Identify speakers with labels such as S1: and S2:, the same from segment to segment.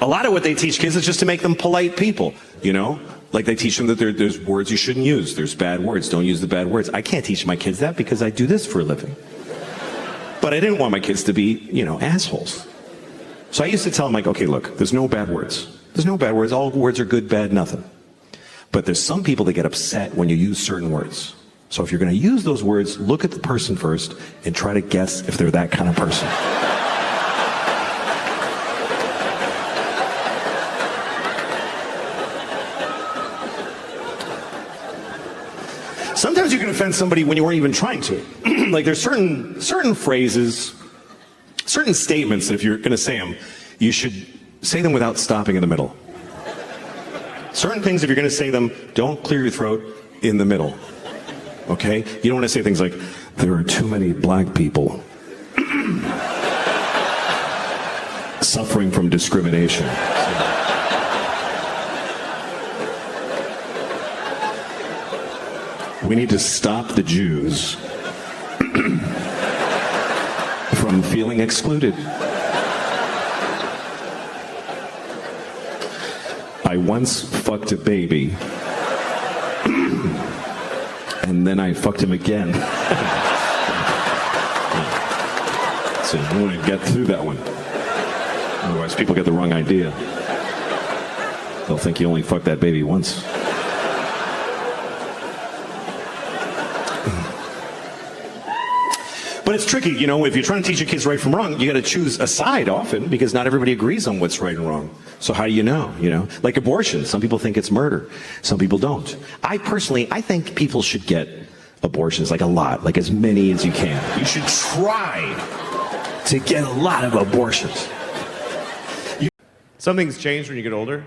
S1: A lot of what they teach kids is just to make them polite people, you know? Like they teach them that there's words you shouldn't use. There's bad words. Don't use the bad words. I can't teach my kids that because I do this for a living. But I didn't want my kids to be, you know, assholes. So I used to tell them, like, okay, look, there's no bad words. There's no bad words. All words are good, bad, nothing. But there's some people that get upset when you use certain words. So if you're going to use those words, look at the person first and try to guess if they're that kind of person. Sometimes you can offend somebody when you weren't even trying to. Like there's certain phrases, certain statements that if you're going to say them, you should say them without stopping in the middle. Certain things, if you're going to say them, don't clear your throat in the middle. Okay? You don't want to say things like, there are too many black people suffering from discrimination. We need to stop the Jews from feeling excluded. I once fucked a baby, and then I fucked him again. So I want to get through that one. Otherwise, people get the wrong idea. They'll think you only fucked that baby once. But it's tricky, you know, if you're trying to teach your kids right from wrong, you got to choose a side often because not everybody agrees on what's right and wrong. So how do you know, Like abortion, some people think it's murder. Some people don't. I think people should get abortions, like a lot, like as many as you can. You should try to get a lot of abortions.
S2: Something's changed when you get older,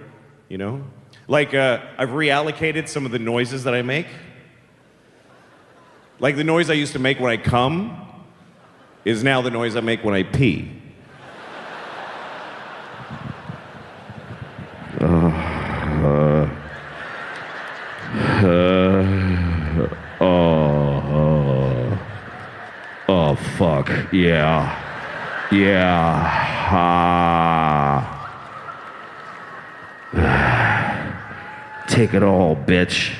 S2: Like I've reallocated some of the noises that I make. Like the noise I used to make when I come is now the noise I make when I pee.
S3: Oh, fuck. Yeah. Take it all, bitch.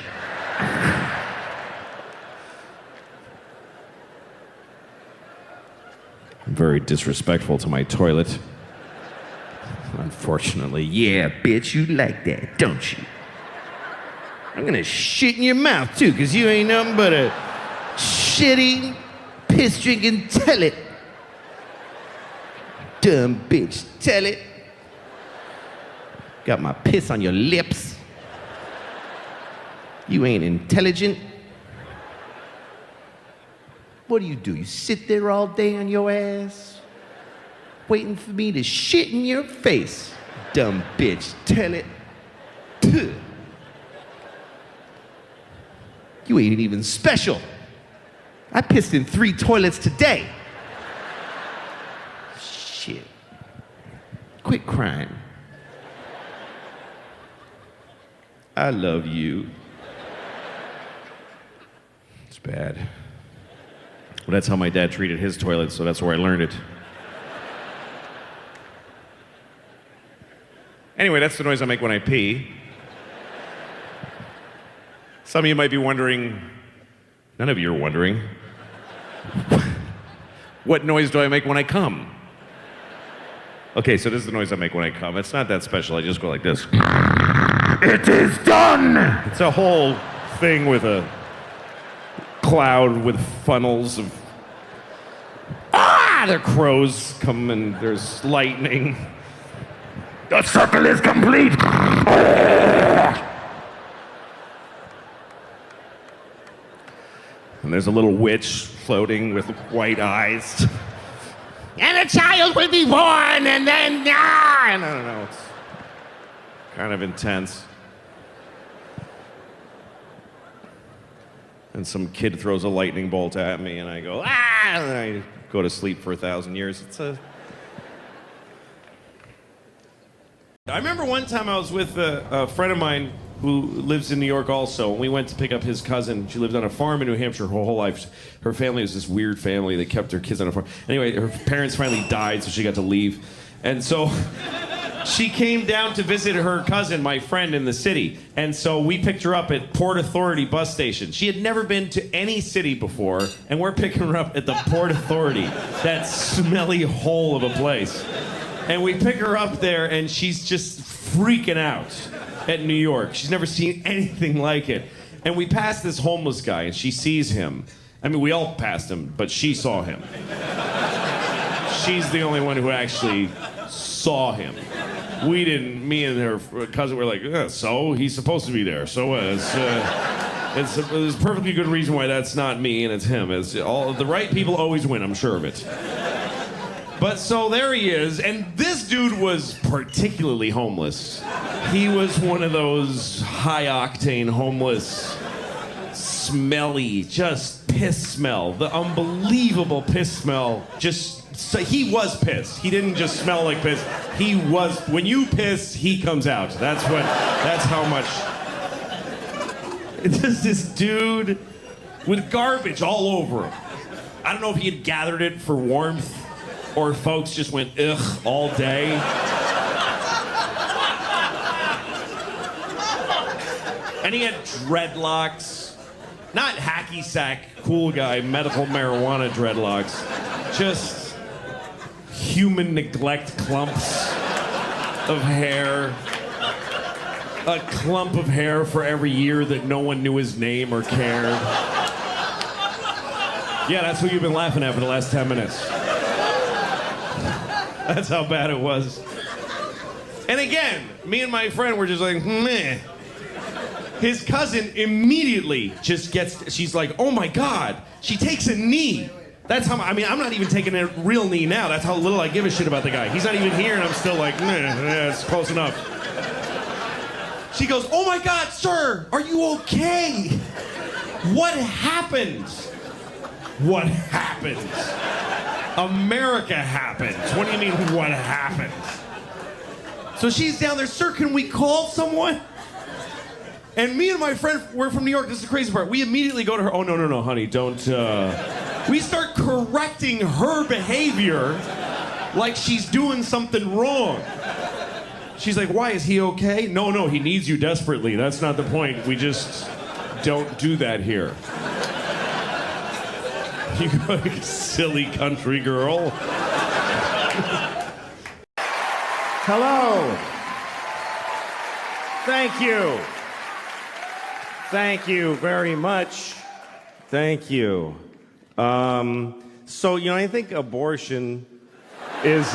S2: Very disrespectful to my toilet. Unfortunately.
S3: Yeah, bitch, you like that, don't you?
S2: I'm gonna shit in your mouth too, cause you ain't nothing but a shitty, piss-drinking telet. Dumb bitch, telet. Got my piss on your lips. You ain't intelligent. What do? You sit there all day on your ass, waiting for me to shit in your face. Dumb bitch, tell it. Tuh. You ain't even special. I pissed in 3 toilets today. Shit. Quit crying. I love you. It's bad. Well, that's how my dad treated his toilet, so that's where I learned it. Anyway, that's the noise I make when I pee. Some of you might be wondering, none of you are wondering, what noise do I make when I come? Okay, so this is the noise I make when I come. It's not that special, I just go like this.
S3: It is done!
S2: It's a whole thing with a cloud with funnels of the crows come and there's lightning.
S3: The circle is complete!
S2: And there's a little witch floating with white eyes. And a child will be born and then I don't know, it's kind of intense. And some kid throws a lightning bolt at me, and I go, and I go to sleep for 1,000 years. I remember one time I was with a friend of mine who lives in New York also, and we went to pick up his cousin. She lived on a farm in New Hampshire her whole life. Her family was this weird family that kept their kids on a farm. Anyway, her parents finally died, so she got to leave. And so She came down to visit her cousin, my friend, in the city. And so we picked her up at Port Authority bus station. She had never been to any city before, and we're picking her up at the Port Authority, that smelly hole of a place. And we pick her up there, and she's just freaking out at New York. She's never seen anything like it. And we pass this homeless guy, and she sees him. I mean, we all passed him, but she saw him. She's the only one who actually saw him. We didn't. Me and her cousin were like, so he's supposed to be there. So there's a perfectly good reason why that's not me and it's him. It's all the right people always win. I'm sure of it. But so there he is, and this dude was particularly homeless. He was one of those high-octane homeless, smelly, just piss smell. The unbelievable piss smell. So he was pissed. He didn't just smell like piss. He was. When you piss, he comes out. That's how much. It's just this dude with garbage all over him. I don't know if he had gathered it for warmth or folks just went ugh all day. And he had dreadlocks. Not hacky sack, cool guy, medical marijuana dreadlocks. Just human neglect clumps of hair. A clump of hair for every year that no one knew his name or cared. Yeah, that's what you've been laughing at for the last 10 minutes. That's how bad it was. And again, me and my friend were just like, meh. His cousin immediately just she's like, oh my God, she takes a knee. That's how, I'm not even taking a real knee now. That's how little I give a shit about the guy. He's not even here and I'm still like, yeah, it's close enough. She goes, oh my God, sir, are you okay? What happened? What happened? America happened. What do you mean, what happened? So she's down there, sir, can we call someone? And me and my friend, we're from New York, this is the crazy part. We immediately go to her, oh, no, honey, don't, We start correcting her behavior like she's doing something wrong. She's like, why, is he okay? No, he needs you desperately. That's not the point. We just don't do that here. You go, silly country girl.
S4: Hello. Thank you. Thank you very much. Thank you. So, I think abortion is,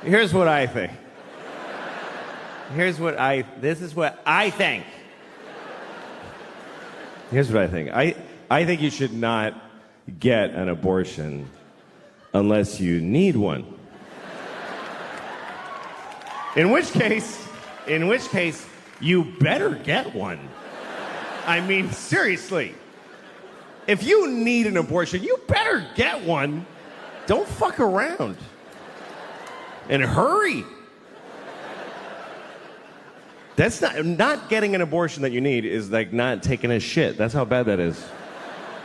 S4: here's what I think. This is what I think. Here's what I think. I think you should not get an abortion unless you need one. In which case, you better get one. I mean, seriously. If you need an abortion, you better get one. Don't fuck around. And hurry. That's not getting an abortion that you need is like not taking a shit. That's how bad that is.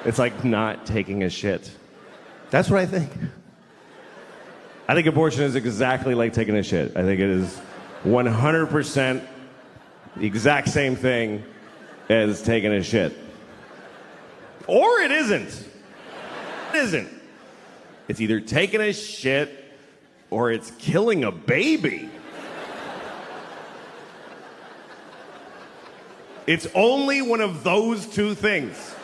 S4: It's like not taking a shit. That's what I think. I think abortion is exactly like taking a shit. I think it is 100% the exact same thing as taking a shit. Or it isn't. It isn't. It's either taking a shit or it's killing a baby. It's only one of those two things.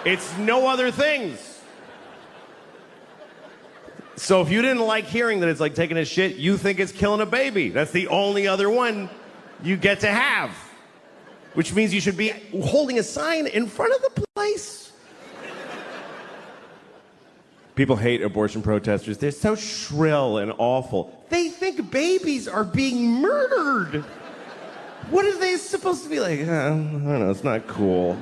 S4: It's no other things. So if you didn't like hearing that it's like taking a shit, you think it's killing a baby. That's the only other one you get to have. Which means you should be holding a sign in front of the place. People hate abortion protesters. They're so shrill and awful. They think babies are being murdered. What are they supposed to be like? I don't know, it's not cool.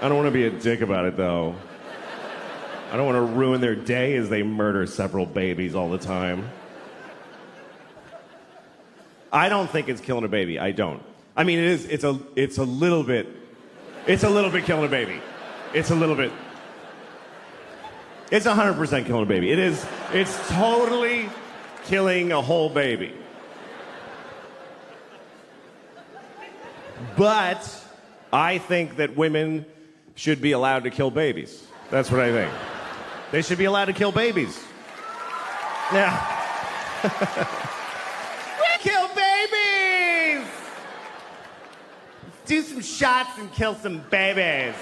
S4: I don't want to be a dick about it, though. I don't want to ruin their day as they murder several babies all the time. I don't think it's killing a baby. I don't. I mean, it's a little bit killing a baby. It's a little bit. It's 100% killing a baby. It's totally killing a whole baby. But I think that women should be allowed to kill babies. That's what I think. They should be allowed to kill babies. Yeah. We kill babies! Do some shots and kill some babies.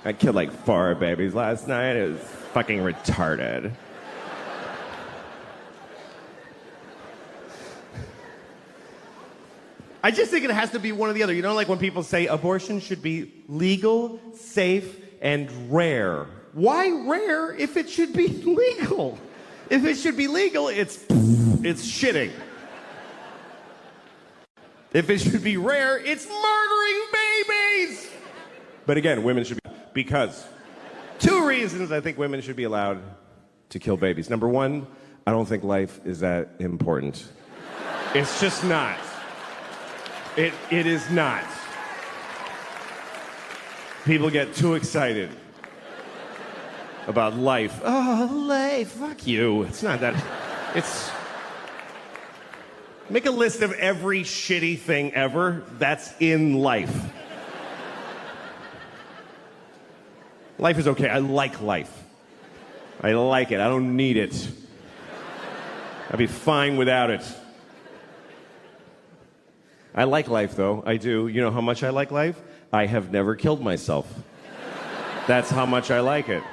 S4: I killed like 4 babies last night. It was fucking retarded. I just think it has to be one or the other. You know, like when people say abortion should be legal, safe, and rare. Why rare if it should be legal? If it should be legal, it's shitting. If it should be rare, it's murdering babies. But again, women should be, because 2 reasons I think women should be allowed to kill babies. Number 1, I don't think life is that important. It's just not. It is not. People get too excited about life. Oh, life, fuck you. It's not that. It's. Make a list of every shitty thing ever that's in life. Life is okay. I like life. I like it. I don't need it. I'd be fine without it. I like life, though. I do. You know how much I like life? I have never killed myself. That's how much I like it.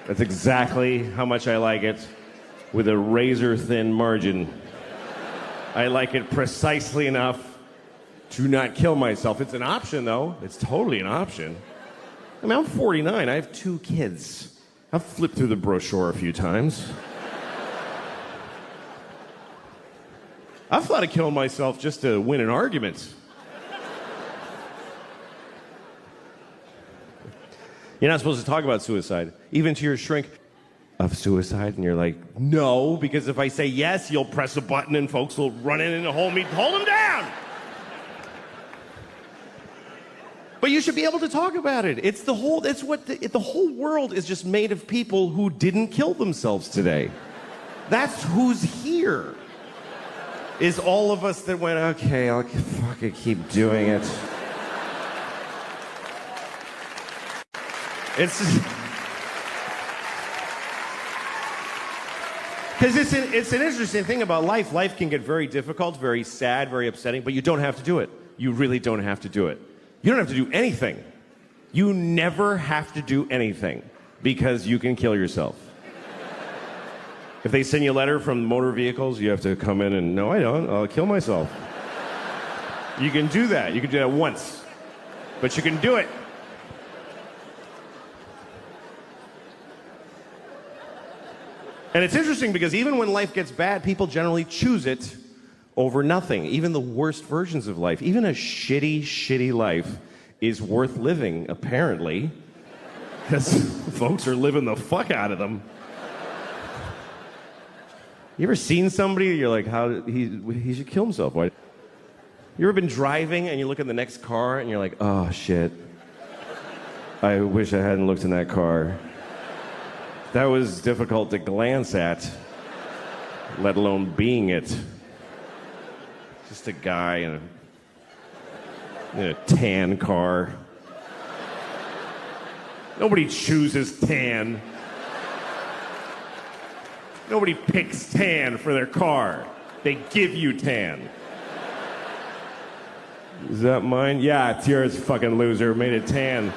S4: That's exactly how much I like it, with a razor-thin margin. I like it precisely enough to not kill myself. It's an option, though. It's totally an option. I mean, I'm 49. I have 2 kids. I've flipped through the brochure a few times. I've thought of killing myself just to win an argument. You're not supposed to talk about suicide, even to your shrink. Of suicide, and you're like, no, because if I say yes, you'll press a button and folks will run in and hold him down. But you should be able to talk about it. It's the whole world is just made of people who didn't kill themselves today. That's who's here. Is all of us that went, okay, I'll fucking keep doing it. It's just, because it's an interesting thing about life. Life can get very difficult, very sad, very upsetting, but you don't have to do it. You really don't have to do it. You don't have to do anything. You never have to do anything because you can kill yourself. If they send you a letter from motor vehicles, you have to come in and, no, I don't. I'll kill myself. You can do that. You can do that once. But you can do it. And it's interesting because even when life gets bad, people generally choose it over nothing. Even the worst versions of life, even a shitty, shitty life is worth living, apparently, because folks are living the fuck out of them. You ever seen somebody, you're like, he should kill himself. Why? You ever been driving and you look in the next car and you're like, oh shit, I wish I hadn't looked in that car. That was difficult to glance at, let alone being it. Just a guy in a tan car. Nobody chooses tan. Nobody picks tan for their car. They give you tan. Is that mine? Yeah, it's yours, fucking loser. Made it tan.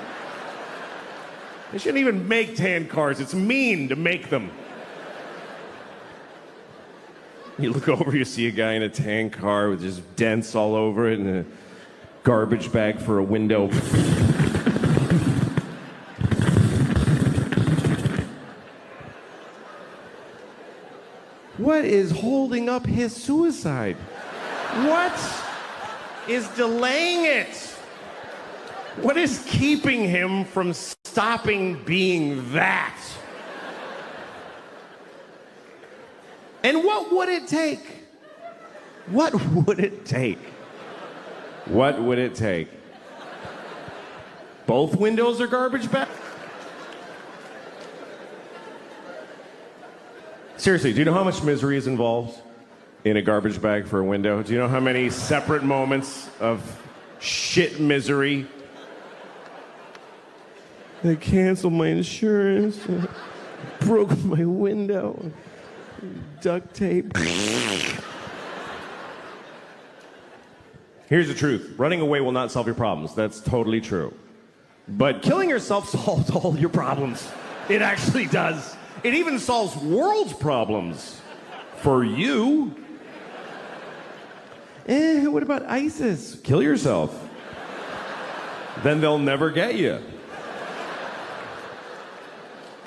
S4: They shouldn't even make tan cars. It's mean to make them. You look over, you see a guy in a tan car with just dents all over it and a garbage bag for a window. What is holding up his suicide? What is delaying it? What is keeping him from stopping being that? And what would it take? What would it take? What would it take? Both windows are garbage bags? Seriously, do you know how much misery is involved in a garbage bag for a window? Do you know how many separate moments of shit misery? They canceled my insurance, broke my window, duct tape. Here's the truth. Running away will not solve your problems. That's totally true. But killing yourself solves all your problems. It actually does. It even solves world's problems. For you. What about ISIS? Kill yourself. Then they'll never get you.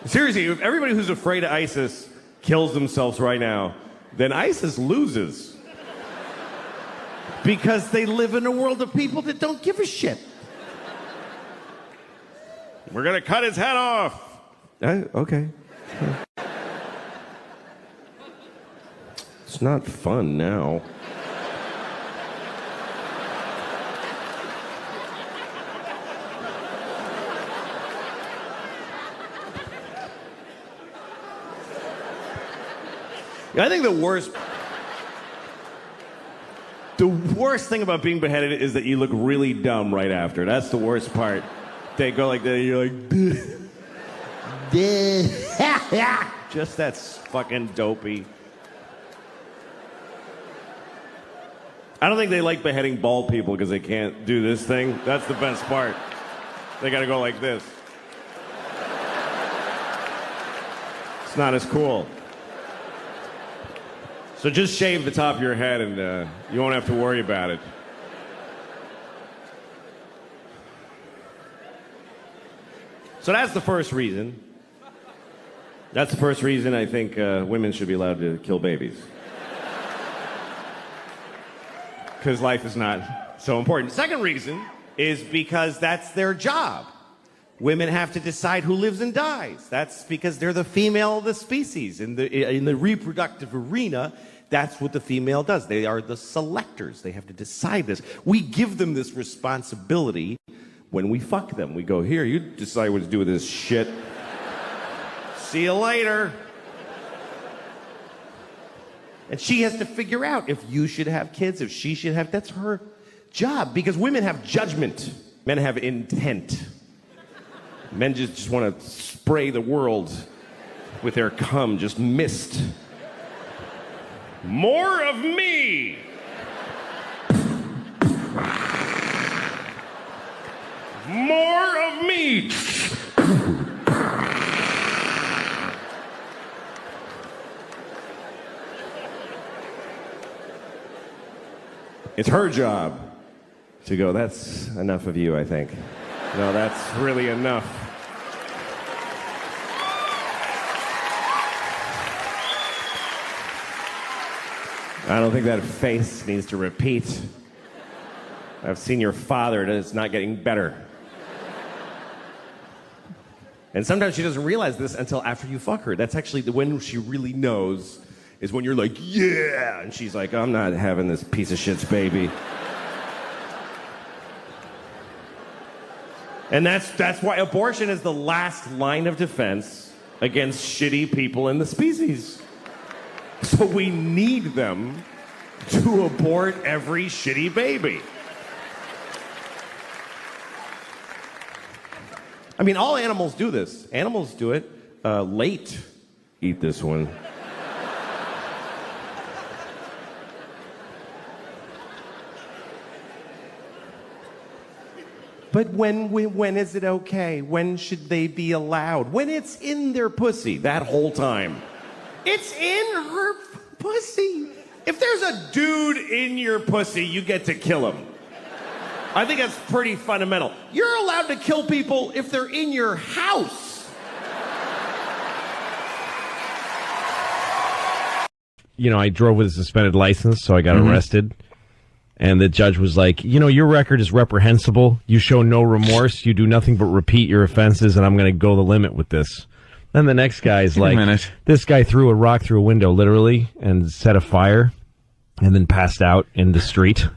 S4: Seriously, if everybody who's afraid of ISIS kills themselves right now, then ISIS loses. Because they live in a world of people that don't give a shit. We're gonna cut his head off. Okay. It's not fun now. I think the worst thing about being beheaded is that you look really dumb right after. That's the worst part. They go like that, and you're like, just that's fucking dopey. I don't think they like beheading bald people because they can't do this thing. That's the best part. They gotta go like this. It's not as cool. So just shave the top of your head and you won't have to worry about it. So that's the first reason. That's the first reason I think women should be allowed to kill babies. Because life is not so important. Second reason is because that's their job. Women have to decide who lives and dies. That's because they're the female of the species. In the reproductive arena, that's what the female does. They are the selectors. They have to decide this. We give them this responsibility when we fuck them. We go, here, you decide what to do with this shit. See you later. And she has to figure out if you should have kids, if she should have. That's her job. Because women have judgment. Men have intent. Men just want to spray the world with their cum, just mist. More of me! More of me! It's her job to go, that's enough of you, I think. No, that's really enough. I don't think that face needs to repeat. I've seen your father, and it's not getting better. And sometimes she doesn't realize this until after you fuck her. That's actually when she really knows, is when you're like, yeah! And she's like, I'm not having this piece of shit's baby. And that's why abortion is the last line of defense against shitty people in the species. So we need them to abort every shitty baby. I mean, all animals do this. Animals do it late. Eat this one. But when is it okay? When should they be allowed? When it's in their pussy, that whole time. It's in her pussy. If there's a dude in your pussy, you get to kill him. I think that's pretty fundamental. You're allowed to kill people if they're in your house.
S5: You know, I drove with a suspended license, so I got arrested. And the judge was like, you know, your record is reprehensible. You show no remorse. You do nothing but repeat your offenses, and I'm going to go the limit with this. Then the next guy's like, this guy threw a rock through a window, literally, and set a fire, and then passed out in the street.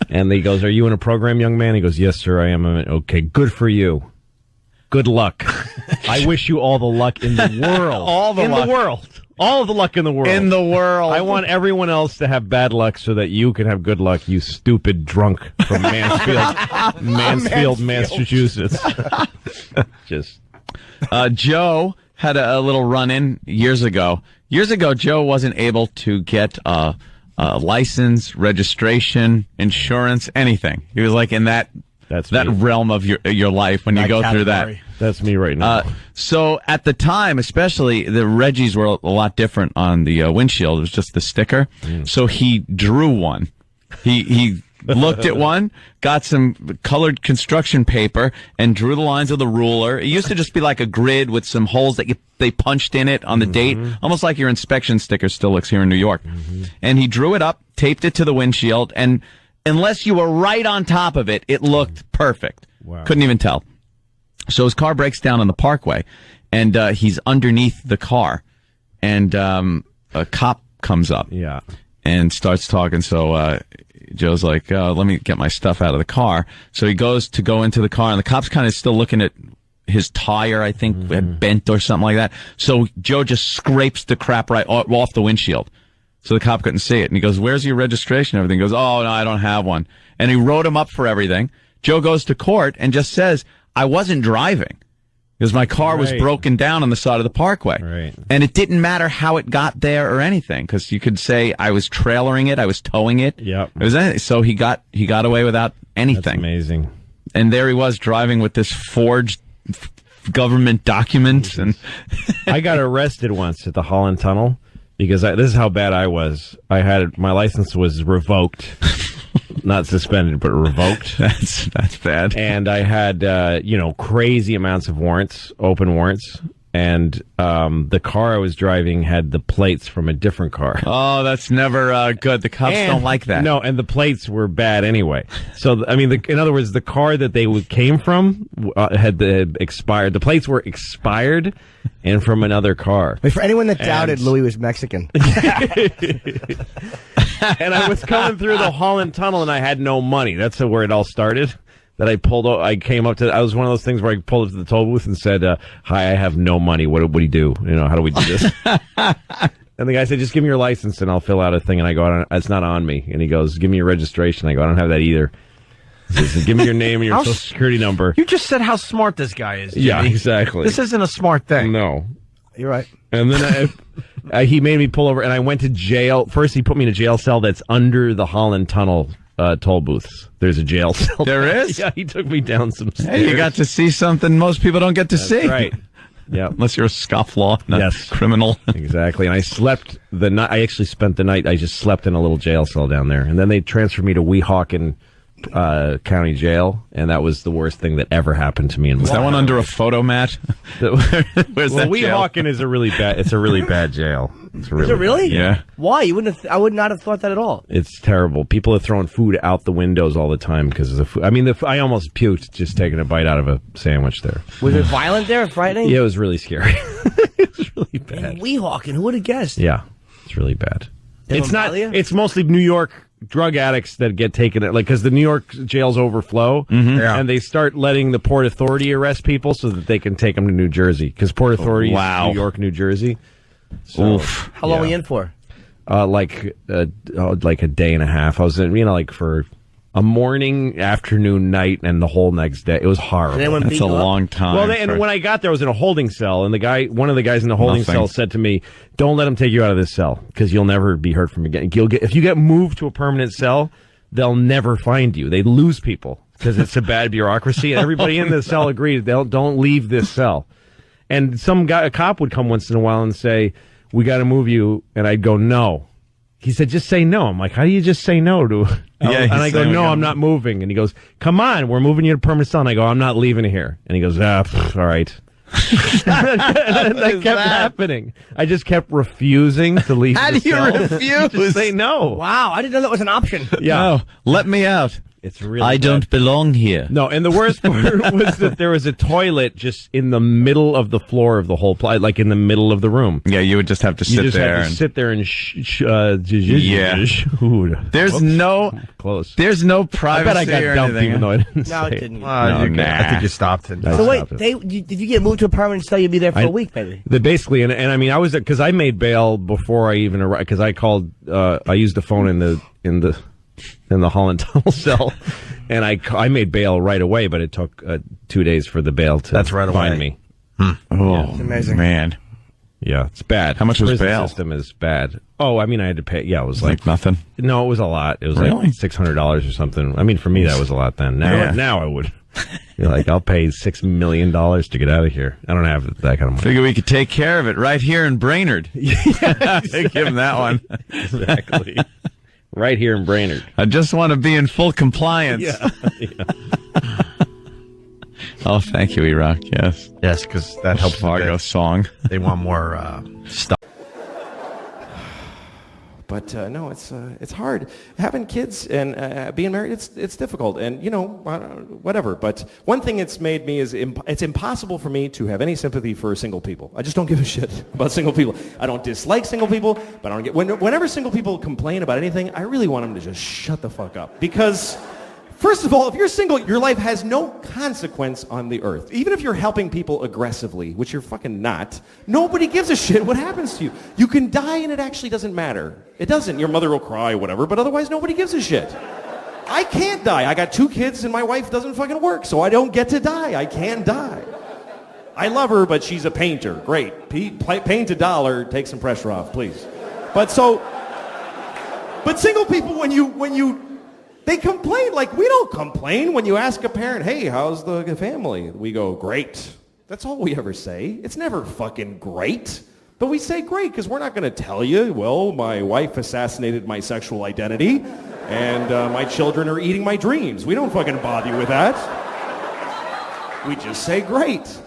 S5: And he goes, are you in a program, young man? He goes, yes, sir, I am. Okay, good for you. Good luck. I wish you all the luck in the world.
S6: All the luck.
S5: In the world. All of the luck in the world.
S6: in the world.
S5: I want everyone else to have bad luck so that you can have good luck, you stupid drunk from Mansfield, Massachusetts. Just
S6: Joe had a little run-in years ago. Years ago, Joe wasn't able to get a license, registration, insurance, anything. He was like in that
S5: me.
S6: realm of your life when you go through that.
S5: That's me right now.
S6: So at the time, especially, the Reggies were a lot different on the windshield. It was just the sticker. So he drew one. He looked at one, got some colored construction paper, and drew the lines with a ruler. It used to just be like a grid with some holes that they punched in it on the date, almost like your inspection sticker still looks here in New York. And he drew it up, taped it to the windshield, and unless you were right on top of it, it looked perfect.
S5: Wow.
S6: Couldn't even tell. So his car breaks down on the parkway, and he's underneath the car, and a cop comes up.
S5: Yeah.
S6: And starts talking. So Joe's like, let me get my stuff out of the car. So he goes to go into the car, and the cop's kind of still looking at his tire, I think, had bent or something like that. So Joe just scrapes the crap right off the windshield. So the cop couldn't see it. And he goes, where's your registration and everything? He goes, oh, no, I don't have one. And he wrote him up for everything. Joe goes to court and just says, I wasn't driving because my car was broken down on the side of the parkway.
S5: Right.
S6: And it didn't matter how it got there or anything, because you could say I was trailering it, I was towing it.
S5: Yep.
S6: It was anything. So he got away without anything.
S5: That's amazing.
S6: And there he was driving with this forged government document. And
S5: I got arrested once at the Holland Tunnel because this is how bad I was. My license was revoked. Not suspended, but revoked.
S6: that's bad.
S5: And I had, crazy amounts of warrants, open warrants. And the car I was driving had the plates from a different car.
S6: Oh, that's never good. The cops don't like that.
S5: No, and the plates were bad anyway. So, I mean, in other words, the car that they came from had expired. The plates were expired and from another car.
S7: Wait, for anyone that doubted Louis was Mexican.
S5: And I was coming through the Holland Tunnel, and I had no money. That's where it all started. That I came up to. I was one of those things where I pulled up to the toll booth and said, "Hi, I have no money. What do you do? How do we do this?" And the guy said, "Just give me your license, and I'll fill out a thing." And I go, "It's not on me." And he goes, "Give me your registration." I go, "I don't have that either." He says, "Give me your name and your social security number."
S7: You just said how smart this guy is, Jimmy.
S5: Yeah, exactly.
S7: This isn't a smart thing.
S5: No.
S7: You're right.
S5: And then he made me pull over, and I went to jail. First, he put me in a jail cell that's under the Holland Tunnel toll booths. There's a jail cell.
S6: There is?
S5: Yeah, he took me down some stairs.
S6: Hey, you got to see something most people don't get to see.
S5: Right. Yeah.
S6: Unless you're a scofflaw, not
S5: Yes.
S6: criminal.
S5: Exactly. And I slept the night. I actually spent the night. I just slept in a little jail cell down there. And then they transferred me to Weehawken County Jail, and that was the worst thing that ever happened to me in my
S6: Is that one under a photo mat? Where's that jail?
S5: Weehawken is a really bad jail. It's
S7: Is it really?
S6: Yeah.
S7: Why? I would not have thought that at all.
S5: It's terrible. People are throwing food out the windows all the time because of the food. I mean, I almost puked just taking a bite out of a sandwich there.
S7: Was it violent there, frightening?
S5: Yeah, it was really scary. It was really bad.
S7: Weehawken, who would have guessed?
S5: Yeah, it's really bad.
S7: They
S5: It's
S7: don't
S5: not.
S7: bother you?
S5: It's mostly New York drug addicts that get taken, because the New York jails overflow, and they start letting the Port Authority arrest people so that they can take them to New Jersey, because Port Authority is New York, New Jersey. So,
S6: Oof.
S7: How long were you in for?
S5: like a day and a half. I was in, for a morning, afternoon, night, and the whole next day. It was horrible.
S7: Did anyone
S6: That's
S7: beat
S6: a
S7: you up?
S6: long time.
S5: Well, and when I got there, I was in a holding cell, and one of the guys in the holding
S6: Nothing.
S5: cell said to me, "Don't let him take you out of this cell, because you'll never be heard from again. If you get moved to a permanent cell, they'll never find you. They lose people because it's a bad bureaucracy." And everybody in the cell agreed, don't leave this cell. And a cop would come once in a while and say, "We got to move you," and I'd go, "No." He said, "Just say no." I'm like, "How do you just say no to?"
S6: Yeah,
S5: and I
S6: he's
S5: go,
S6: saying
S5: "No,
S6: we gotta
S5: I'm not moving." And he goes, "Come on, we're moving you to permanent cell." And I go, "I'm not leaving here." And he goes, all right. That kept happening. I just kept refusing to leave.
S6: How
S5: the
S6: do you
S5: cell.
S6: refuse?
S5: Just say no.
S7: Wow, I didn't know that was an option.
S5: Yeah.
S6: No, let me out.
S5: It's really
S6: I
S5: bad.
S6: don't belong here.
S5: No, and the worst part was that there was a toilet just in the middle of the floor of the whole place, like in the middle of the room.
S6: Yeah, you would just have to
S5: You
S6: sit
S5: just
S6: there.
S5: had to
S6: and
S5: sit there and
S6: Yeah.
S5: Ooh,
S6: There's
S5: whoops.
S6: no,
S5: Close.
S6: there's no
S5: I
S6: privacy
S5: bet I got
S6: or
S5: dumped
S6: anything.
S5: even though I didn't
S7: No,
S5: say
S7: it didn't.
S5: No,
S6: you-
S5: nah.
S8: I think you stopped it.
S5: I
S7: So wait,
S5: stopped it.
S7: did you get moved to a permanent cell? You'd be there for a week, maybe.
S5: Basically, and I mean, I was because I made bail before I even arrived because I called. I used the phone in the Holland Tunnel cell, and I made bail right away. But it took 2 days for the bail to
S8: That's right
S5: find
S8: away.
S5: me.
S6: Oh,
S7: amazing.
S6: man.
S5: Yeah, it's bad.
S6: How much was
S5: Prison
S6: bail?
S5: System is bad. Oh, I mean, I had to pay. Yeah, it was
S6: Like nothing.
S5: No, it was a lot. It was
S6: Really?
S5: like $600 or something. I mean, for me, that was a lot then. Now,
S6: Yeah.
S5: now I would. You're like, I'll pay $6 million to get out of here. I don't have that kind of money.
S6: Figure we could take care of it right here in Brainerd. Give him that one.
S5: Exactly. Right here in Brainerd.
S6: I just want to be in full compliance. Oh, thank you, Iraq. Yes.
S8: Yes, because that helps.
S6: Fargo song.
S8: They want more stuff.
S4: But no, it's hard having kids and being married. It's difficult, and whatever. But one thing it's made me is it's impossible for me to have any sympathy for single people. I just don't give a shit about single people. I don't dislike single people, but I don't get whenever single people complain about anything, I really want them to just shut the fuck up because. First of all, if you're single, your life has no consequence on the earth. Even if you're helping people aggressively, which you're fucking not, nobody gives a shit what happens to you. You can die and it actually doesn't matter. It doesn't. Your mother will cry, whatever, but otherwise nobody gives a shit. I can't die. I got 2 kids and my wife doesn't fucking work, so I don't get to die. I can die. I love her, but she's a painter. Great. Paint $1, take some pressure off, please. But single people, when you they complain like we don't complain. When you ask a parent, hey, how's the family? We go, great. That's all we ever say. It's never fucking great. But we say great because we're not going to tell you, well, my wife assassinated my sexual identity and my children are eating my dreams. We don't fucking bother you with that. We just say great.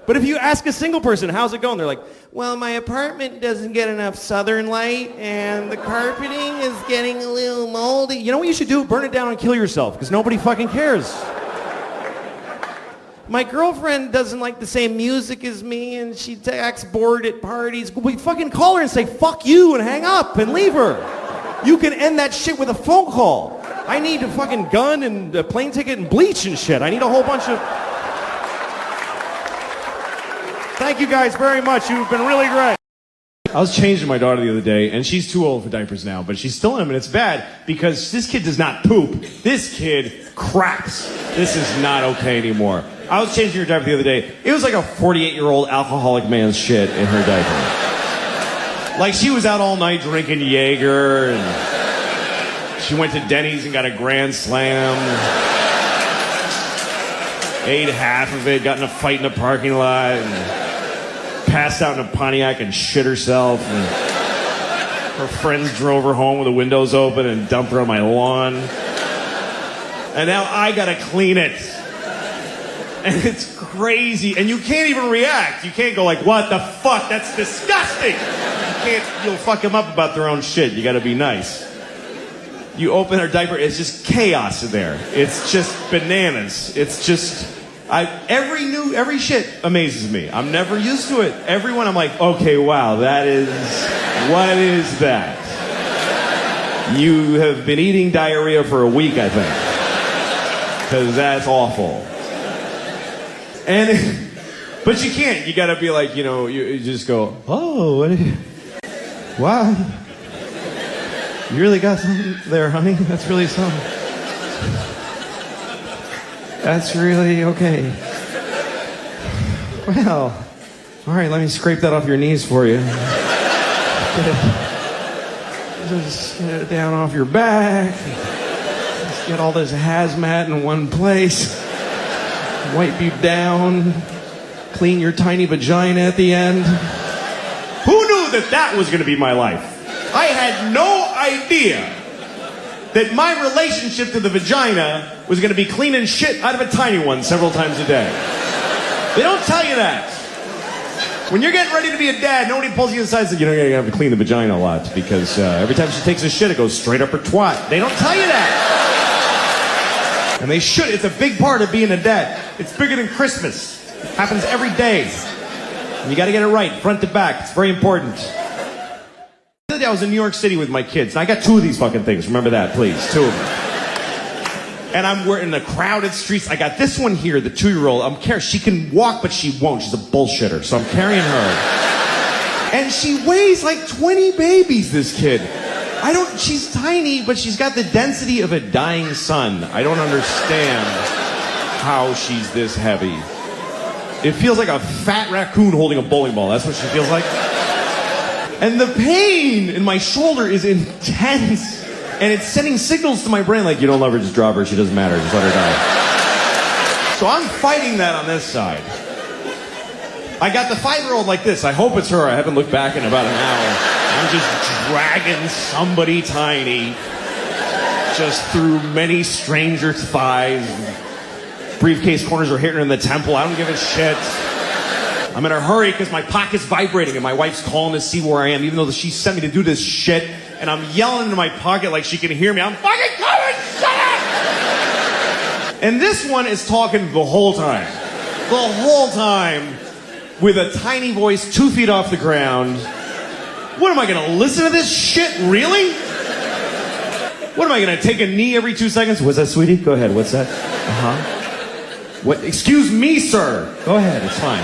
S4: But if you ask a single person, how's it going? They're like, well, my apartment doesn't get enough southern light and the carpeting is getting a little moldy. You know what you should do? Burn it down and kill yourself because nobody fucking cares. My girlfriend doesn't like the same music as me and she acts bored at parties. We fucking call her and say, fuck you, and hang up and leave her. You can end that shit with a phone call. I need a fucking gun and a plane ticket and bleach and shit. I need a whole bunch of... Thank you guys very much. You've been really great.
S2: I was changing my daughter the other day, and she's too old for diapers now, but she's still in them, and it's bad because this kid does not poop. This kid craps. This is not okay anymore. I was changing her diaper the other day. It was like a 48-year-old alcoholic man's shit in her diaper. Like she was out all night drinking Jaeger, and she went to Denny's and got a Grand Slam. Ate half of it, got in a fight in the parking lot, and passed out in a Pontiac and shit herself. And her friends drove her home with the windows open and dumped her on my lawn. And now I gotta clean it. And it's crazy. And you can't even react. You can't go like, what the fuck? That's disgusting. You'll fuck them up about their own shit. You gotta be nice. You open her diaper, it's just chaos in there. It's just bananas. It's just, every shit amazes me. I'm never used to it. Everyone, I'm like, okay, wow, what is that? You have been eating diarrhea for a week, I think. Because that's awful. But you can't. You gotta be like, you just go, oh, wow. You really got something there, honey? That's really something. That's really okay. Well, all right, let me scrape that off your knees for you. Just get it down off your back. Just get all this hazmat in one place. Wipe you down. Clean your tiny vagina at the end. Who knew that was going to be my life? I had no idea that my relationship to the vagina was going to be cleaning shit out of a tiny one several times a day. They don't tell you that. When you're getting ready to be a dad, nobody pulls you aside and says, you're going to have to clean the vagina a lot because every time she takes a shit, it goes straight up her twat. They don't tell you that. And they should. It's a big part of being a dad. It's bigger than Christmas. It happens every day. And you got to get it right, front to back. It's very important. The other day I was in New York City with my kids. And I got 2 of these fucking things. Remember that, please. 2 of them. And we're in the crowded streets. I got this one here, the 2-year-old. She can walk, but she won't. She's a bullshitter. So I'm carrying her. And she weighs like 20 babies, this kid. She's tiny, but she's got the density of a dying sun. I don't understand how she's this heavy. It feels like a fat raccoon holding a bowling ball. That's what she feels like. And the pain in my shoulder is intense. And it's sending signals to my brain like, you don't love her, just drop her. She doesn't matter. Just let her die. So I'm fighting that on this side. I got the 5-year-old like this. I hope it's her. I haven't looked back in about an hour. I'm just dragging somebody tiny just through many strangers' thighs. Briefcase corners are hitting her in the temple. I don't give a shit. I'm in a hurry because my pocket's vibrating and my wife's calling to see where I am, even though she sent me to do this shit. And I'm yelling into my pocket like she can hear me. I'm fucking coming! Shut up! And this one is talking the whole time. The whole time. With a tiny voice 2 feet off the ground. What am I gonna listen to this shit? Really? What am I gonna take a knee every 2 seconds? What's that, sweetie? Go ahead. What's that? What? Excuse me, sir. Go ahead. It's fine.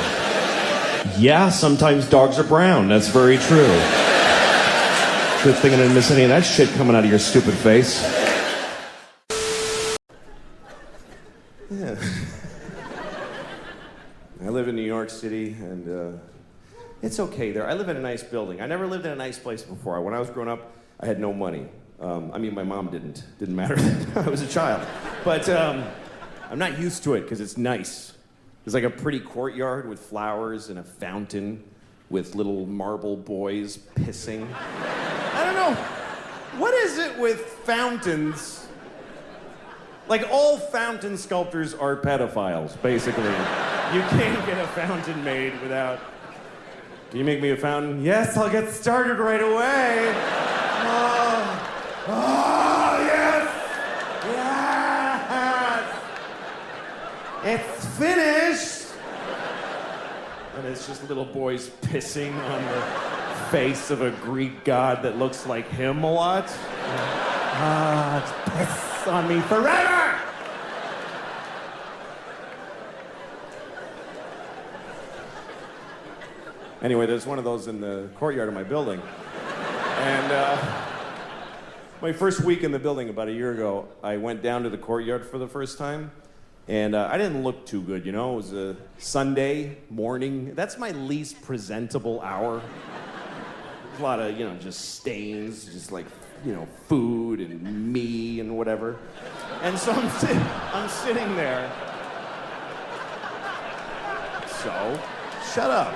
S2: Yeah, sometimes dogs are brown. That's very true. Good thing I didn't miss any of that shit coming out of your stupid face. Yeah. I live in New York City, and it's okay there. I live in a nice building. I never lived in a nice place before. When I was growing up, I had no money. My mom didn't. Didn't matter. I was a child. But I'm not used to it because it's nice. There's like a pretty courtyard with flowers and a fountain with little marble boys pissing. I don't know. What is it with fountains? Like, all fountain sculptors are pedophiles, basically. You can't get a fountain made without... Can you make me a fountain? Yes, I'll get started right away. Oh, yes! Yes! It's finished! And it's just little boys pissing on the face of a Greek god that looks like him a lot. It's piss on me forever! Anyway, there's one of those in the courtyard of my building. And my first week in the building about a year ago, I went down to the courtyard for the first time. And I didn't look too good, you know? It was a Sunday morning. That's my least presentable hour. There's a lot of, just stains, just like, food and me and whatever. And so I'm sitting there. So, shut up.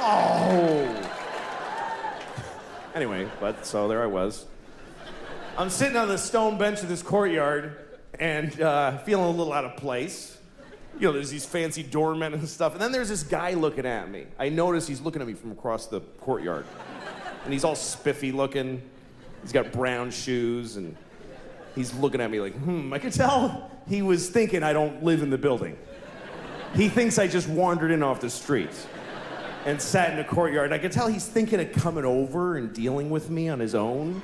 S2: Oh. Anyway, so there I was. I'm sitting on the stone bench of this courtyard and feeling a little out of place. There's these fancy doormen and stuff. And then there's this guy looking at me. I notice he's looking at me from across the courtyard. And he's all spiffy looking. He's got brown shoes and he's looking at me like, I could tell he was thinking I don't live in the building. He thinks I just wandered in off the street and sat in the courtyard. I could tell he's thinking of coming over and dealing with me on his own.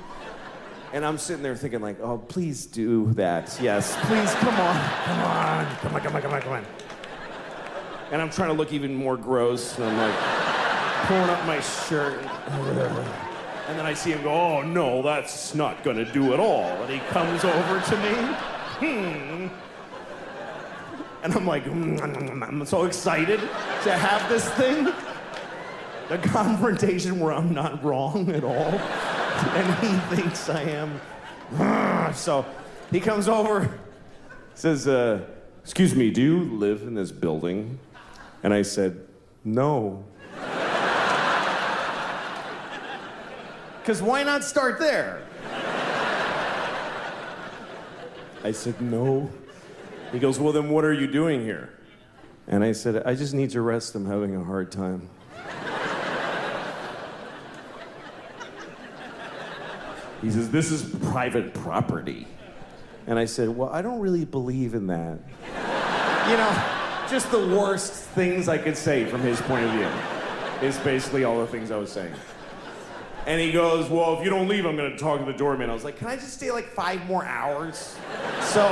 S2: And I'm sitting there thinking like, oh, please do that. Yes, please, come on. And I'm trying to look even more gross. And I'm like pulling up my shirt. And then I see him go, oh, no, that's not gonna do at all. And he comes over to me. And I'm like, I'm so excited to have this thing. The confrontation where I'm not wrong at all. And he thinks I am. So he comes over, says, excuse me, do you live in this building? And I said, no. Because why not start there? I said, no. He goes, well, then what are you doing here? And I said, I just need to rest. I'm having a hard time. He says, this is private property. And I said, well, I don't really believe in that. You know, just the worst things I could say from his point of view is basically all the things I was saying. And he goes, well, if you don't leave, I'm going to talk to the doorman. I was like, can I just stay like 5 more hours? So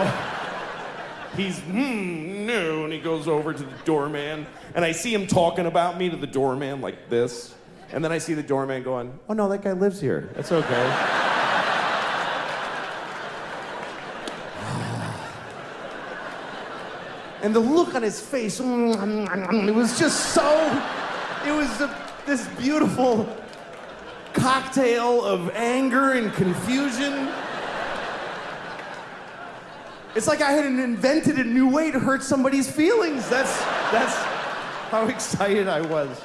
S2: he's, no, and he goes over to the doorman, and I see him talking about me to the doorman like this. And then I see the doorman going, oh, no, that guy lives here. That's okay. And the look on his face, it was just so, it was this beautiful cocktail of anger and confusion. It's like I had invented a new way to hurt somebody's feelings. That's how excited I was.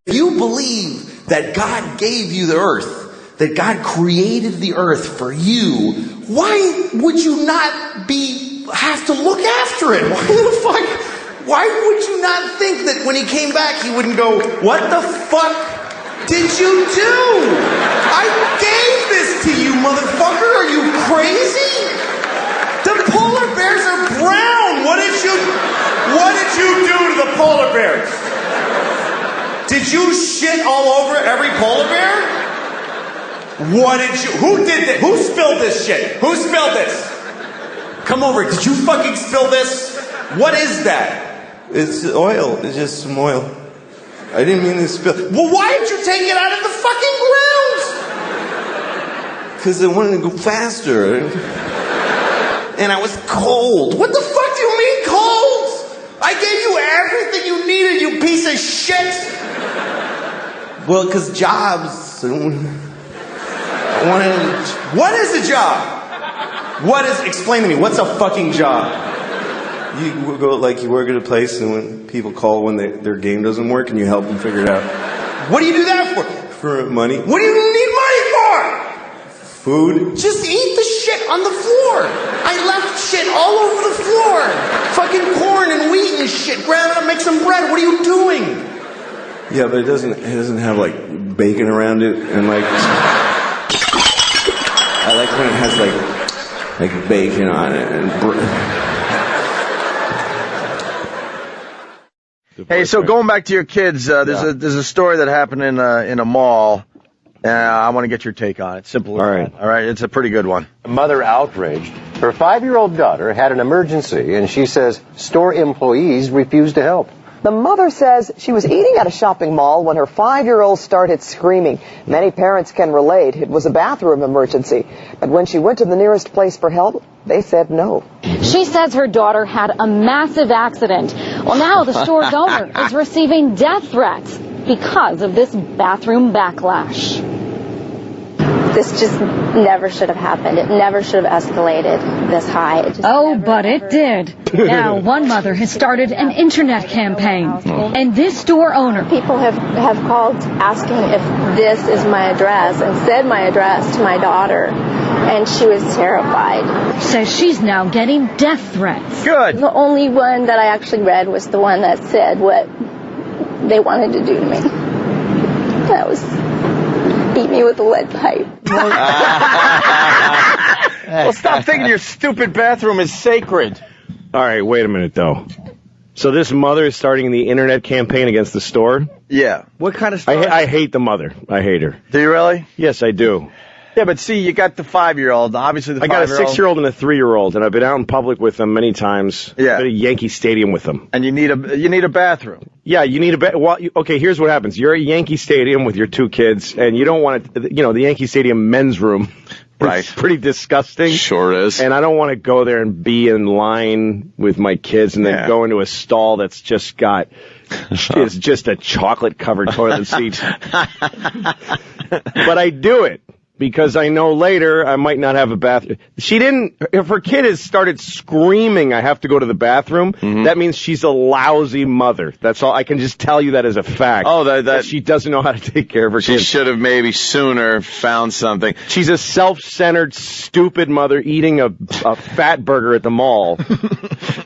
S9: If you believe that God gave you the earth, that God created the earth for you, why would you not have to look after it? Why would you not think that when he came back he wouldn't go, what the fuck did you do? I gave this to you, motherfucker. Are you crazy? The polar bears are brown. What did you do to the polar bears? Did you shit all over every polar bear? Who did this? Who spilled this shit? Who spilled this? Come over. Did you fucking spill this? What is that? It's oil. It's just some oil. I didn't mean to spill. Well, why did you take it out of the fucking ground? Because I wanted to go faster. And I was cold. What the fuck do you mean cold? I gave you everything you needed, you piece of shit. Well, because jobs. What is a job? Explain to me, what's a fucking job? You go, you work at a place and when people call when their game doesn't work and you help them figure it out. What do you do that for? For money. What do you need money for? Food. Just eat the shit on the floor. I left shit all over the floor. Fucking corn and wheat and shit. Grab it up, make some bread. What are you doing? Yeah, but it doesn't have bacon around it and I like when it has bacon on it and
S10: Hey, so going back to your kids, there's a story that happened in a mall. I want to get your take on it. Simple as that. All right, it's a pretty good one.
S11: A mother outraged. Her 5-year-old daughter had an emergency, and she says store employees refused to help.
S12: The mother says she was eating at a shopping mall when her 5-year-old started screaming. Many parents can relate. It was a bathroom emergency. But when she went to the nearest place for help, they said no.
S13: She says her daughter had a massive accident. Well, now the store's owner is receiving death threats because of this bathroom backlash.
S14: This just never should have happened. It never should have escalated this high.
S13: But it did. Now one mother has started an internet campaign. And this store owner...
S14: People have called asking if this is my address and said my address to my daughter. And she was terrified.
S13: Says she's now getting death threats.
S10: Good.
S14: The only one that I actually read was the one that said what they wanted to do to me. That was... beat me with a lead pipe.
S10: Well, stop thinking your stupid bathroom is sacred.
S4: All right, wait a minute, though. So this mother is starting the internet campaign against the store?
S10: Yeah. What kind of stuff?
S4: I hate the mother. I hate her.
S10: Do you really?
S4: Yes, I do.
S10: Yeah, but see, you got the 5-year-old. Obviously, the 5-year-old.
S4: I got a 6-year-old and a 3-year-old, and I've been out in public with them many times.
S10: Yeah.
S4: I've been at Yankee Stadium with them.
S10: And you need a bathroom.
S4: Yeah, you need a okay, here's what happens. You're at Yankee Stadium with your 2 kids, and you don't want to, the Yankee Stadium men's room.
S6: Right.
S4: It's pretty disgusting.
S6: Sure is.
S4: And I don't want to go there and be in line with my kids and then go into a stall that's just got... It's just a chocolate-covered toilet seat. But I do it. because I know later I might not have a bathroom. She didn't, if her kid has started screaming, I have to go to the bathroom, that means she's a lousy mother. That's all. I can just tell you that as a fact.
S10: Oh,
S4: that she doesn't know how to take care of her
S10: She
S4: kids.
S10: should have maybe sooner found something.
S4: She's a self-centered, stupid mother eating a fat burger at the mall.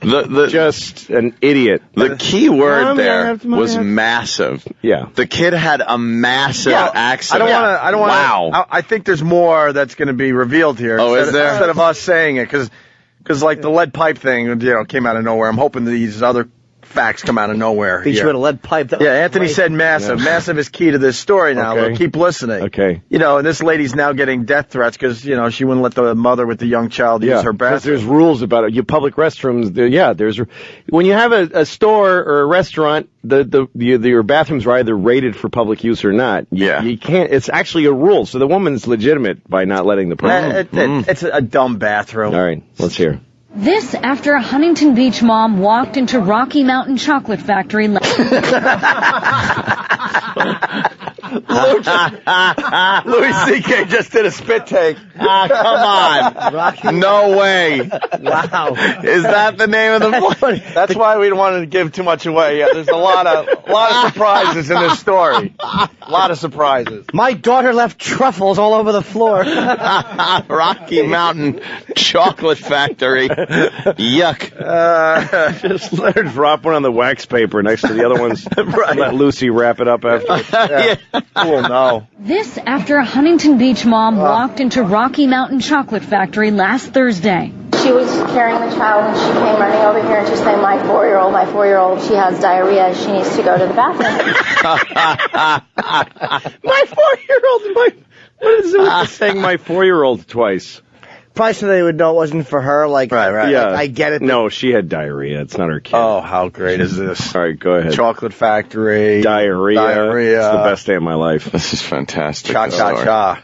S4: Just an idiot.
S10: The key word
S4: Mommy,
S10: there was massive.
S4: Yeah.
S10: The kid had a massive accident. I don't want to.
S4: Wow.
S10: I think there's more that's going to be revealed here.
S6: Oh, is there?
S10: Instead of us saying it, because like the lead pipe thing, came out of nowhere. I'm hoping these other facts come out of nowhere.
S7: Beat you with a lead pipe.
S10: Yeah, Anthony said massive. Yeah. Massive is key to this story now.
S4: Okay.
S10: Look, keep listening.
S4: Okay.
S10: And this lady's now getting death threats because, she wouldn't let the mother with the young child use her bathroom.
S4: Because there's rules about it. Public restrooms, there's when you have a store or a restaurant, your bathrooms are either rated for public use or not. You can't. It's actually a rule. So the woman's legitimate by not letting the person.
S10: It's a dumb bathroom.
S4: All right, let's hear.
S13: This after a Huntington Beach mom walked into Rocky Mountain Chocolate Factory.
S10: Louis C.K. just did a spit take.
S6: Come on. No way.
S7: Wow.
S10: Is that the name of the place? That's why we don't want to give too much away. Yeah, there's a lot of surprises in this story. A lot of surprises.
S7: My daughter left truffles all over the floor.
S6: Rocky Mountain Chocolate Factory. Yuck.
S4: Just let her drop one on the wax paper next to the other ones. Right. Let Lucy wrap it up after.
S10: Cool, no.
S13: This after a Huntington Beach mom walked into Rocky Mountain Chocolate Factory last Thursday.
S14: She was carrying the child and she came running over here and she's saying, my 4-year-old, she has diarrhea. She needs to go to the bathroom.
S4: My 4-year-old. What is it with saying my 4-year-old twice?
S7: Probably so they would know it wasn't for her. Right.
S4: Yeah.
S7: I get it.
S4: No, she had diarrhea. It's not her kid.
S10: Oh, how great is this?
S4: All right, go ahead.
S10: Chocolate Factory.
S4: Diarrhea. It's the best day of my life.
S6: This is fantastic.
S10: Cha-cha-cha.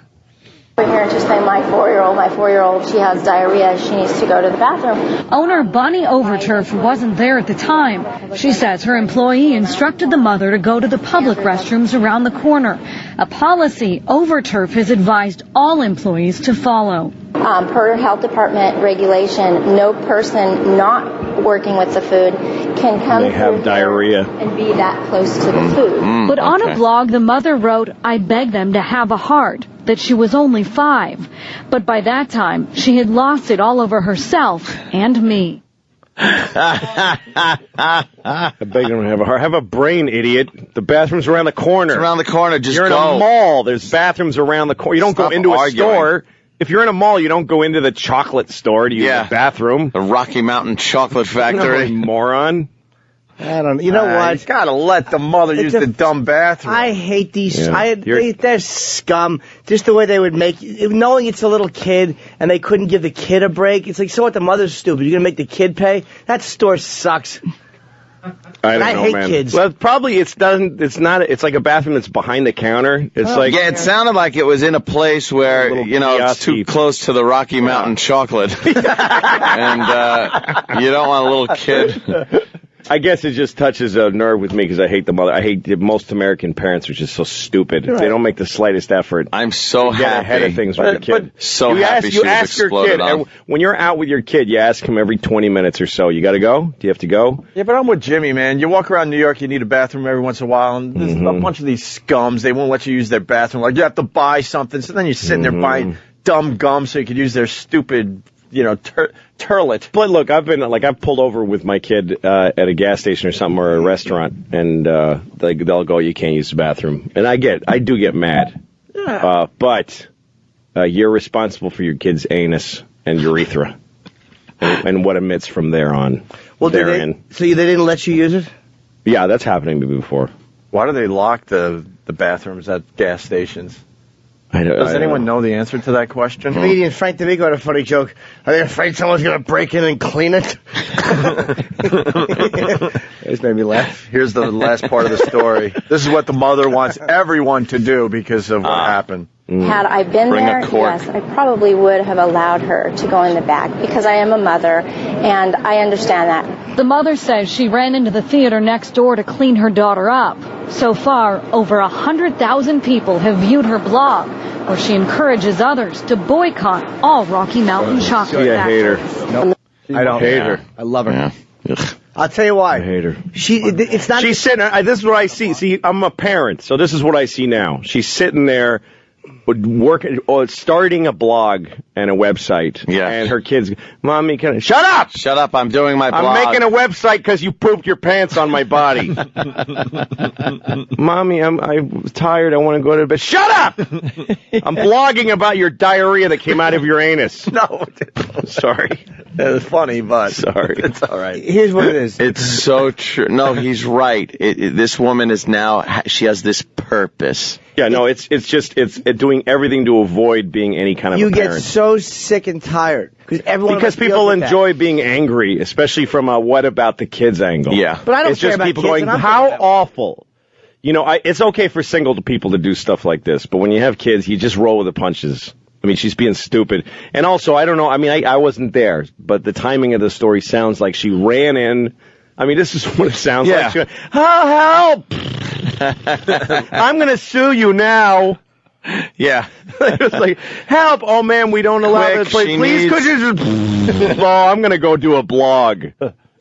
S14: Over here and she's saying, my 4-year-old, she has diarrhea. She needs to go to the bathroom.
S13: Owner Bonnie Overturf wasn't there at the time. She says her employee instructed the mother to go to the public restrooms around the corner, a policy Overturf has advised all employees to follow.
S14: Per health department regulation, no person not working with the food can come
S4: They have diarrhea
S14: and be that close to the food.
S13: But on a blog, the mother wrote, I beg them to have a heart, that she was only 5. But by that time, she had lost it all over herself and me.
S4: I beg them to have a heart. Have a brain, idiot. The bathroom's around the corner.
S6: It's around the corner. Just
S4: You're
S6: go.
S4: in a mall. There's bathrooms around the corner. You don't
S6: Stop
S4: go into a
S6: arguing.
S4: store. If you're in a mall, you don't go into the chocolate store to use the bathroom.
S6: The Rocky Mountain Chocolate Factory.
S4: No, moron.
S7: I don't. You know what?
S10: You gotta let the mother use the dumb bathroom.
S7: I hate these.
S4: Yeah.
S7: They're scum. Just the way they would make, knowing it's a little kid and they couldn't give the kid a break. It's like, so what? The mother's stupid. You're gonna make the kid pay? That store sucks.
S4: I don't know,
S7: hate
S4: man.
S7: kids.
S4: Well, probably it's not. It's like a bathroom that's behind the counter. It's like
S6: it sounded like it was in a place where it's too close to the Rocky Mountain chocolate, and you don't want a little kid.
S4: I guess it just touches a nerve with me because I hate the mother. I hate most American parents are just so stupid.
S7: Right.
S4: They don't make the slightest effort.
S6: I'm so
S4: to get
S6: happy.
S4: ahead of things with your kid.
S6: So happy she was exploded on.
S4: When you're out with your kid, you ask him every 20 minutes or so, you got to go? Do you have to go?
S10: Yeah, but I'm with Jimmy, man. You walk around New York, you need a bathroom every once in a while, and there's a bunch of these scums. They won't let you use their bathroom. Like, you have to buy something, so then you're sitting there buying dumb gum so you could use their stupid, turlet.
S4: But look, I've pulled over with my kid at a gas station or something or a restaurant, and they'll go, you can't use the bathroom. And I do get mad. Yeah. But you're responsible for your kid's anus and urethra and what emits from there on.
S7: Well, so they didn't let you use it?
S4: Yeah, that's happened to me before.
S10: Why do they lock the bathrooms at gas stations?
S7: Does
S10: anyone know the answer to that question?
S7: Comedian Frank DeVico had a funny joke. Are they afraid someone's going to break in and clean it?
S10: It made me laugh. Here's the last part of the story. This is what the mother wants everyone to do because of what happened.
S14: Had I been there, yes, I probably would have allowed her to go in the back because I am a mother and I understand that.
S13: The mother says she ran into the theater next door to clean her daughter up. So far, over 100,000 people have viewed her blog, where she encourages others to boycott all Rocky Mountain chocolate factories.
S4: I don't hate her.
S7: I love her.
S6: Yeah. Ugh.
S7: I'll tell you why.
S4: I hate her.
S7: It's not.
S4: She's sitting. This is what I see. See, I'm a parent, so this is what I see now. She's sitting there, working, starting a blog and a website.
S6: Yeah.
S4: And her kids, Mommy, shut up!
S6: Shut up! I'm doing my blog.
S4: I'm making a website because you pooped your pants on my body. Mommy, I'm tired. I want to go to bed. Shut up! I'm blogging about your diarrhea that came out of your anus.
S7: No,
S4: Sorry.
S7: it was funny, but
S4: Sorry.
S7: it's all right. Here's what it is.
S6: It's so true. No, he's right. This woman is now. She has this purpose.
S4: Yeah, no, it's doing everything to avoid being any kind of
S7: You
S4: a
S7: get
S4: parent.
S7: so sick and tired because
S4: people enjoy being angry, especially from a what about the kids angle.
S6: Yeah.
S7: But I don't
S4: it's
S7: care
S4: just
S7: about
S4: people
S7: kids,
S4: going,
S7: and I'm
S4: how
S7: thinking about-
S4: awful. You know, it's okay for single people to do stuff like this, but when you have kids, you just roll with the punches. I mean, she's being stupid. And also, I don't know, I mean, I wasn't there, but the timing of the story sounds like she ran in. I mean, this is what it sounds like. She went, oh, help! I'm going to sue you now.
S6: Yeah.
S4: It was like, help! Oh man, we don't allow
S6: Quick,
S4: this place.
S6: she
S4: Please,
S6: needs-
S4: could you just? Oh, I'm gonna go do a blog.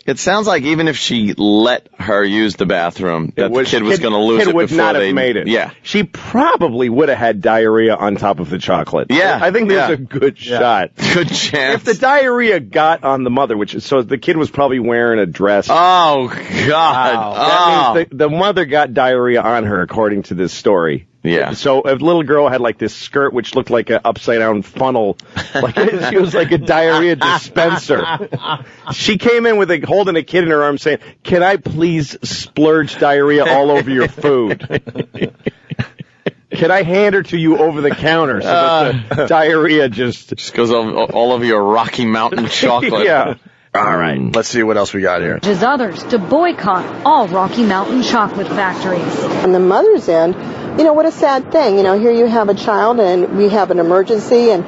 S6: It sounds like even if she let her use the bathroom, that the kid was going to lose
S4: kid
S6: it
S4: would
S6: before
S4: not
S6: they
S4: have made it.
S6: Yeah.
S4: She probably would have had diarrhea on top of the chocolate.
S6: Yeah,
S4: I think there's
S6: yeah.
S4: a good shot.
S6: Good chance.
S4: If the diarrhea got on the mother, so the kid was probably wearing a dress.
S6: Oh God!
S4: That means the mother got diarrhea on her, according to this story.
S6: Yeah.
S4: So a little girl had like this skirt which looked like an upside down funnel. Like she was like a diarrhea dispenser. She came in with holding a kid in her arms saying, "Can I please splurge diarrhea all over your food? Can I hand her to you over the counter so that the diarrhea just
S6: goes all over your Rocky Mountain chocolate."
S4: Yeah.
S8: All right. Let's see what else we got here.
S13: Encourages others to boycott all Rocky Mountain chocolate factories.
S12: On the mother's end, what a sad thing. Here you have a child and we have an emergency, and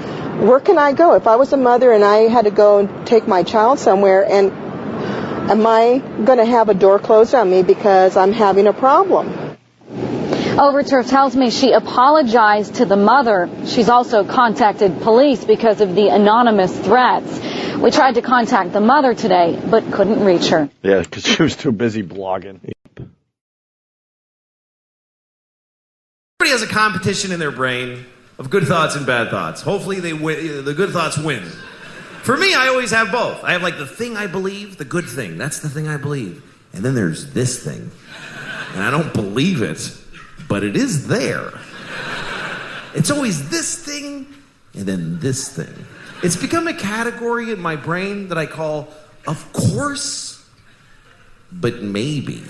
S12: where can I go? If I was a mother and I had to go and take my child somewhere, and am I going to have a door closed on me because I'm having a problem?
S13: Overturf tells me she apologized to the mother. She's also contacted police because of the anonymous threats. We tried to contact the mother today, but couldn't reach her.
S4: Yeah, because she was too busy blogging.
S2: Everybody has a competition in their brain of good thoughts and bad thoughts. Hopefully the good thoughts win. For me, I always have both. I have like the thing I believe, the good thing. That's the thing I believe. And then there's this thing. And I don't believe it, but it is there. It's always this thing and then this thing. It's become a category in my brain that I call, of course, but maybe.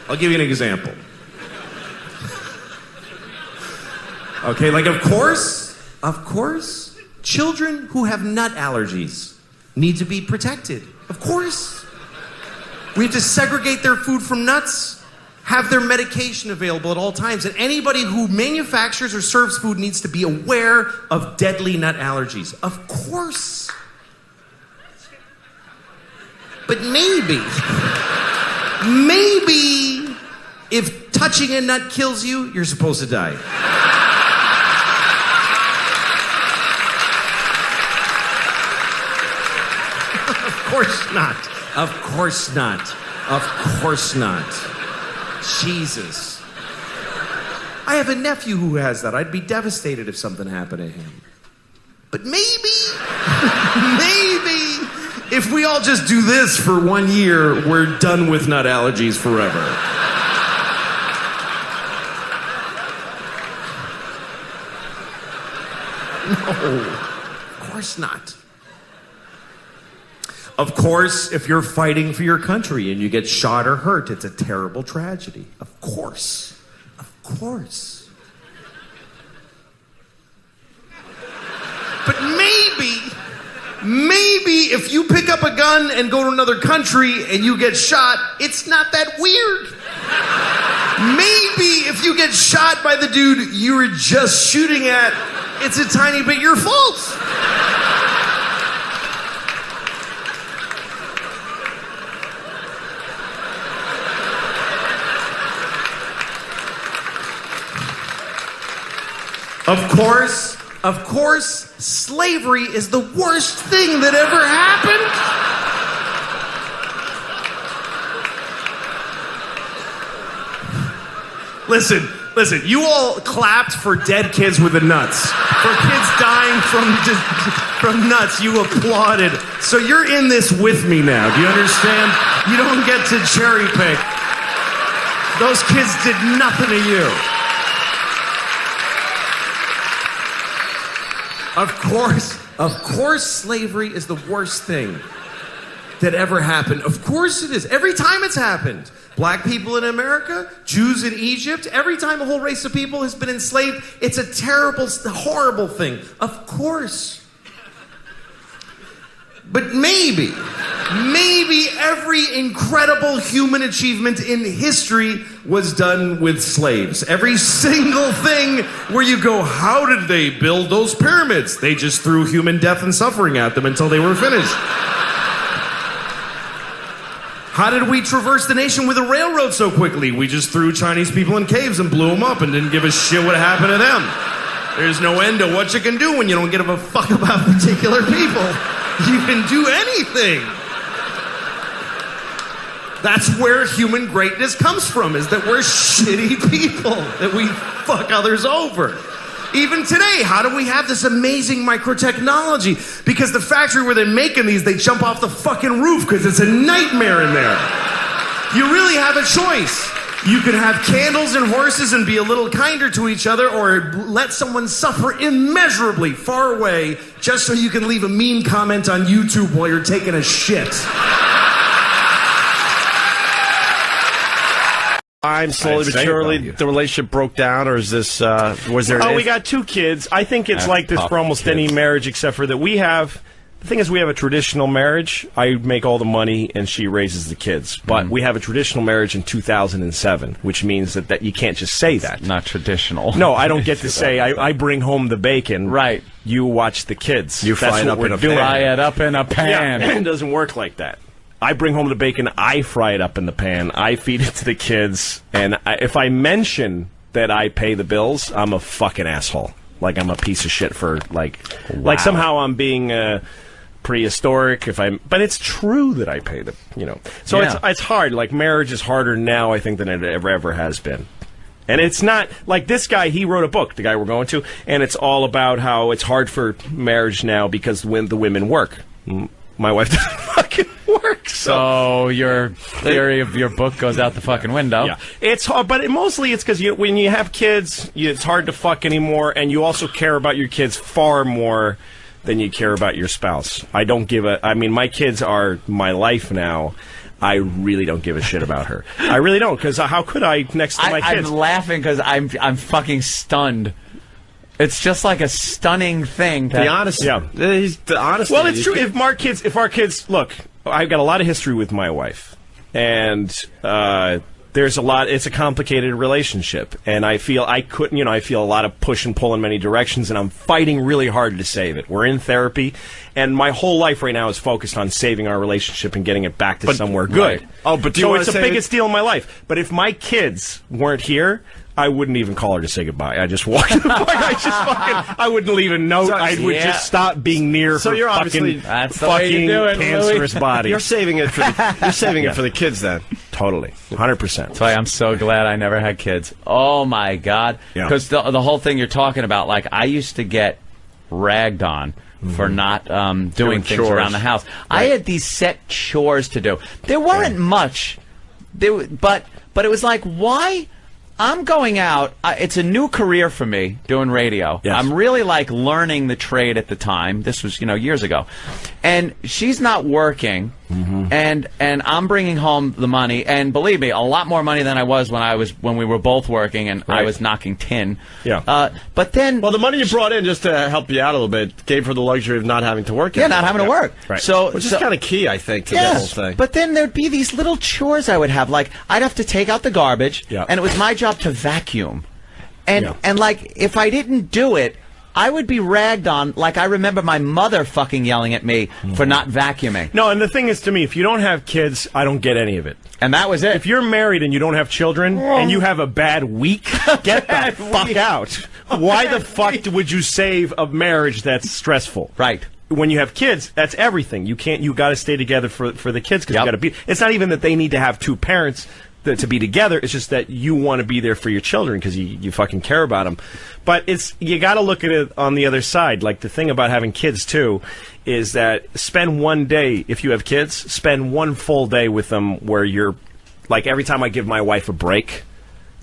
S2: I'll give you an example. Okay, like of course, children who have nut allergies need to be protected. Of course. We have to segregate their food from nuts. Have their medication available at all times. And anybody who manufactures or serves food needs to be aware of deadly nut allergies. Of course. But maybe if touching a nut kills you, you're supposed to die. Of course not. Of course not. Of course not. Jesus. I have a nephew who has that. I'd be devastated if something happened to him. But maybe, if we all just do this for 1 year, we're done with nut allergies forever. No, of course not. Of course, if you're fighting for your country and you get shot or hurt, it's a terrible tragedy. Of course. Of course. But maybe if you pick up a gun and go to another country and you get shot, it's not that weird. Maybe if you get shot by the dude you were just shooting at, it's a tiny bit your fault.
S15: Of course, slavery is the worst thing that ever happened. Listen, you all clapped for dead kids with the nuts. For kids dying from nuts, you applauded. So you're in this with me now. Do you understand? You don't get to cherry pick. Those kids did nothing to you. Of course, slavery is the worst thing that ever happened. Of course it is. Every time it's happened. Black people in America, Jews in Egypt, every time a whole race of people has been enslaved, it's a terrible, horrible thing. Of course. But maybe every incredible human achievement in history was done with slaves. Every single thing where you go, how did they build those pyramids? They just threw human death and suffering at them until they were finished. How did we traverse the nation with a railroad so quickly? We just threw Chinese people in caves and blew them up and didn't give a shit what happened to them. There's no end to what you can do when you don't give a fuck about particular people. You can do anything. That's where human greatness comes from, is that we're shitty people, that we fuck others over. Even today, how do we have this amazing microtechnology? Because the factory where they're making these, they jump off the fucking roof because it's a nightmare in there. You really have a choice. You can have candles and horses and be a little kinder to each other, or let someone suffer immeasurably far away just so you can leave a mean comment on YouTube while you're taking a shit.
S4: I'm slowly but surely the relationship broke down, or is this was there?
S16: Oh, we got 2 kids. I think it's like this for almost any marriage, except for that we have. The thing is, we have a traditional marriage. I make all the money, and she raises the kids. But we have a traditional marriage in 2007, which means that you can't just say that.
S6: Not traditional.
S16: No, I don't get to say, I bring home the bacon.
S6: Right.
S16: You watch the kids.
S4: You fry it up in a pan.
S6: Fry it up in a pan.
S16: Yeah, it doesn't work like that. I bring home the bacon, I fry it up in the pan, I feed it to the kids, and if I mention that I pay the bills, I'm a fucking asshole. Like I'm a piece of shit for like somehow I'm being prehistoric. But it's true that I pay the, So it's hard. Like marriage is harder now, I think, than it ever has been. And it's not like this guy. He wrote a book, the guy we're going to, and it's all about how it's hard for marriage now because when the women work. My wife doesn't fucking work.
S6: So your theory of your book goes out the fucking window.
S16: Yeah, it's hard, but mostly it's because when you have kids, it's hard to fuck anymore, and you also care about your kids far more than you care about your spouse. I mean, my kids are my life now. I really don't give a shit about her. I really don't, because how could I next to my kids?
S6: I'm laughing because I'm fucking stunned. It's just like a stunning thing.
S4: The honesty.
S16: Yeah.
S4: The honesty.
S16: Well, it's true. If our kids, look, I've got a lot of history with my wife, and there's a lot. It's a complicated relationship, and I feel I feel a lot of push and pull in many directions, and I'm fighting really hard to save it. We're in therapy, and my whole life right now is focused on saving our relationship and getting it back to somewhere good.
S4: Right. Oh, but
S16: so it's the biggest deal in my life. But if my kids weren't here, I wouldn't even call her to say goodbye. I just walked. I wouldn't leave a note. I would just stop being near her
S4: you're
S16: fucking cancerous body.
S4: You're saving it for it for the kids then.
S16: Totally, 100%.
S6: That's why I'm so glad I never had kids. Oh my God! Because the whole thing you're talking about, like I used to get ragged on for not doing things
S4: chores
S6: around the house. Right. I had these set chores to do. There weren't much, but it was like, why? I'm going out. It's a new career for me doing radio.
S16: Yes.
S6: I'm really like learning the trade at the time. This was years ago, and she's not working, and I'm bringing home the money. And believe me, a lot more money than I was when we were both working, and I was knocking tin.
S16: Yeah.
S6: But then,
S4: the money you brought in just to help you out a little bit gave her the luxury of not having to work.
S6: Yeah, not having to work.
S16: Right.
S4: Which is kind of key, I think, to the whole thing.
S6: But then there'd be these little chores I would have, like I'd have to take out the garbage, and it was my job to vacuum, and like if I didn't do it,
S17: I would be ragged on like I remember my mother fucking yelling at me for not vacuuming.
S16: No, and the thing is, to me, if you don't have kids, I don't get any of it.
S17: And that was it.
S16: If you're married and you don't have children and you have a bad week, get the fuck out. Why the fuck would you save a marriage that's stressful?
S17: Right.
S16: When you have kids, that's everything. You got to stay together for the kids because you got to be. It's not even that they need to have two parents to be together. It's just that you want to be there for your children because you fucking care about them. But you got to look at it on the other side. Like the thing about having kids too is that spend one day, if you have kids, spend one full day with them where you're like, every time I give my wife a break,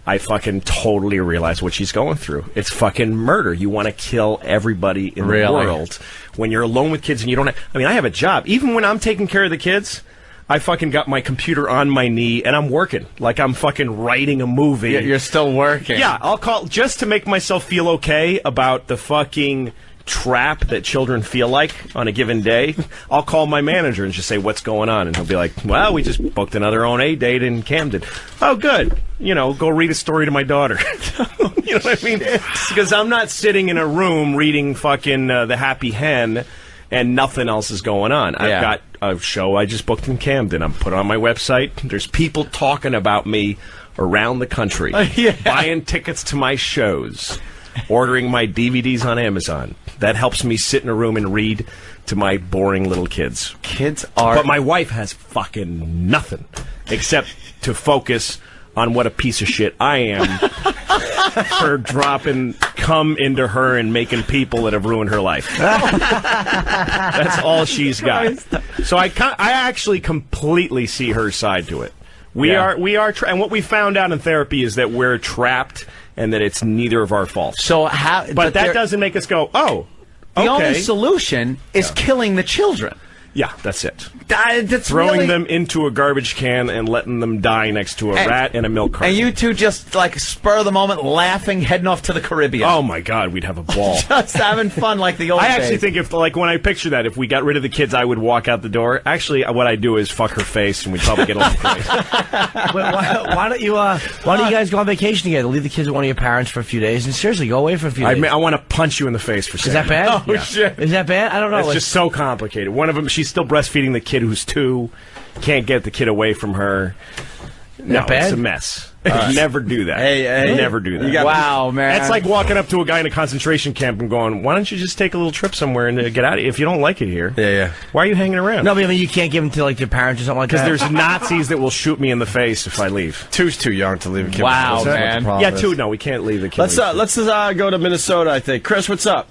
S16: I fucking totally realize what she's going through. It's fucking murder. You want to kill everybody in the world. When you're alone with kids and you don't have, I have a job. Even when I'm taking care of the kids, I fucking got my computer on my knee and I'm working. Like I'm fucking writing a movie.
S17: You're still working.
S16: Yeah, I'll call just to make myself feel okay about the fucking trap that children feel like on a given day. I'll call my manager and just say, what's going on? And he'll be like, well, we just booked another OA date in Camden. Oh, good. Go read a story to my daughter. You know what I mean? Because I'm not sitting in a room reading fucking The Happy Hen and nothing else is going on. I've got a show I just booked in Camden. I'm put on my website. There's people talking about me around the country, buying tickets to my shows, ordering my DVDs on Amazon. That helps me sit in a room and read to my boring little kids. But my wife has fucking nothing except to focus on what a piece of shit I am for dropping cum into her and making people that have ruined her life. That's all she's got. So I actually completely see her side to it. We are, and what we found out in therapy is that we're trapped and that it's neither of our faults.
S17: So how?
S16: But that doesn't make us go, oh,
S17: the
S16: okay.
S17: only solution is killing the children.
S16: Yeah, that's it.
S17: That's
S16: throwing
S17: really...
S16: them into a garbage can and letting them die next to a rat in a milk carton.
S17: And you two just, like, spur of the moment, laughing, heading off to the Caribbean.
S16: Oh, my God, we'd have a ball.
S17: Just having fun like the old days.
S16: I actually think if, like, when I picture that, if we got rid of the kids, I would walk out the door. Actually, what I'd do is fuck her face, and we'd probably get along great.
S18: Why don't you guys go on vacation together? Leave the kids with one of your parents for a few days, and seriously, go away for a few days.
S16: I want to punch you in the face for saying
S18: that bad?
S16: Oh, shit.
S18: Is that bad? I don't know.
S16: It's just so complicated. One of them, she's still breastfeeding the kid who's 2. Can't get the kid away from her. No, it's a mess. Never do that.
S17: Hey.
S16: Never do that.
S17: Wow, man.
S16: That's like walking up to a guy in a concentration camp and going, why don't you just take a little trip somewhere and get out of here? If you don't like it here, why are you hanging around?
S18: No, but you can't give them to, like, your parents or something like that?
S16: Because there's Nazis that will shoot me in the face if I leave.
S4: 2's too young to leave a kid.
S17: Wow, man.
S16: Yeah, 2, no, we can't leave the kid.
S4: Let's go to Minnesota, I think. Chris, what's up?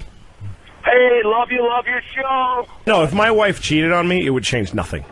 S19: Hey, love your show.
S16: No, if my wife cheated on me, it would change nothing.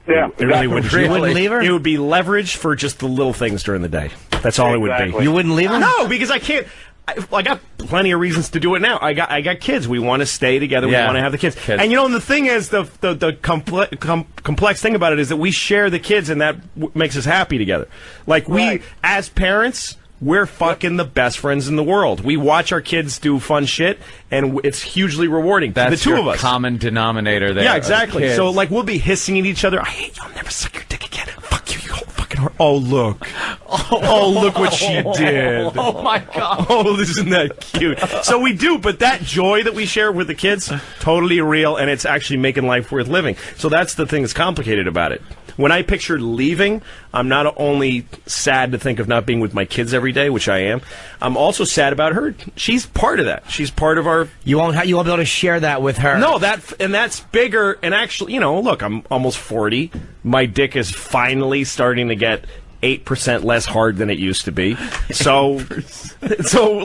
S19: Yeah,
S16: it really wouldn't.
S18: You wouldn't leave her?
S16: It would be leverage for just the little things during the day. That's all it would be.
S18: You wouldn't leave her?
S16: No, because I can't. I got plenty of reasons to do it now. I got kids. We want to stay together. We want to have the kids. And and the thing is, the complex thing about it is that we share the kids, and that makes us happy together. Like we, as parents, we're fucking the best friends in the world. We watch our kids do fun shit, and it's hugely rewarding.
S17: That's
S16: the two
S17: your
S16: of us.
S17: Common denominator there.
S16: Yeah, exactly. So like we'll be hissing at each other. I hate you. I'll never suck your dick again. Fuck you, you whole fucking whore. Oh look. Oh look what she did.
S17: Oh my God.
S16: Oh, isn't that cute? So we do, but that joy that we share with the kids, totally real, and it's actually making life worth living. So that's the thing that's complicated about it. When I picture leaving, I'm not only sad to think of not being with my kids every day, which I am, I'm also sad about her. She's part of that. She's part of our...
S18: You won't be able to share that with her.
S16: No, that's bigger. And actually, look, I'm almost 40. My dick is finally starting to get 8% less hard than it used to be. So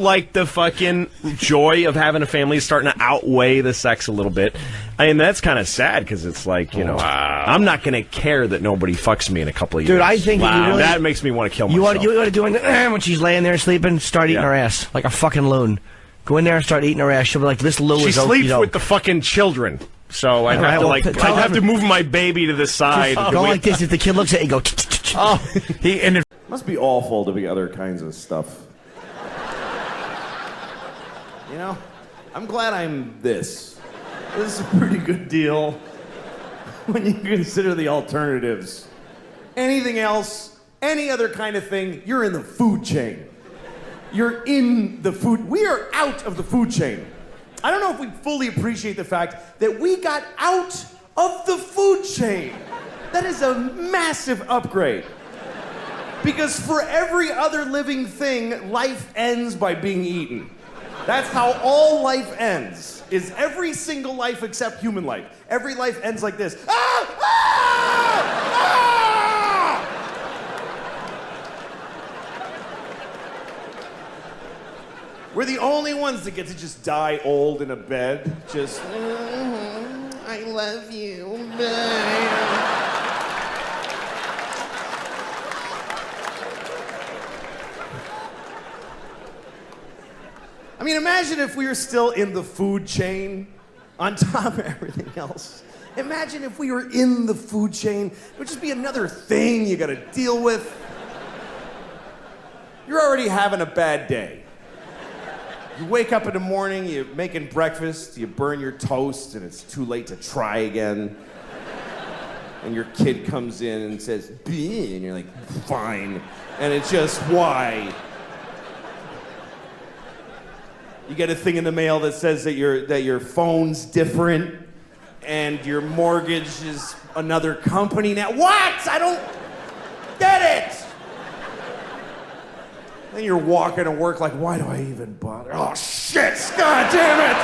S16: like the fucking joy of having a family is starting to outweigh the sex a little bit. I mean, that's kind of sad because it's like, I'm not going to care that nobody fucks me in a couple of years.
S18: Dude, I think
S16: that makes me want to kill myself.
S18: You want to do when she's laying there sleeping, start eating her ass like a fucking loon. Go in there and start eating her ass. She'll be like, this Lou
S16: She
S18: is
S16: sleeps with the fucking children. So I'd have to move my baby to the side.
S18: Go like this. If the kid looks at you, go.
S2: It must be awful to be other kinds of stuff. I'm glad I'm this. This is a pretty good deal when you consider the alternatives. Anything else, any other kind of thing, you're in the food chain. You're in the food. We are out of the food chain.
S15: I don't know if we fully appreciate the fact that we got out of the food chain. That is a massive upgrade. Because for every other living thing, life ends by being eaten. That's how all life ends, is every single life except human life. Every life ends like this. Ah! Ah! Ah! We're the only ones that get to just die old in a bed. Just, I love you. Bye. I mean, imagine if we were still in the food chain on top of everything else. Imagine if we were in the food chain. It would just be another thing you gotta deal with. You're already having a bad day. You wake up in the morning, you're making breakfast, you burn your toast, and it's too late to try again. And your kid comes in and says, "Bleh," and you're like, fine. And it's just, why? You get a thing in the mail that says that your phone's different and your mortgage is another company now. What? I don't get it. Then you're walking to work like, why do I even bother? Oh shit, God damn it.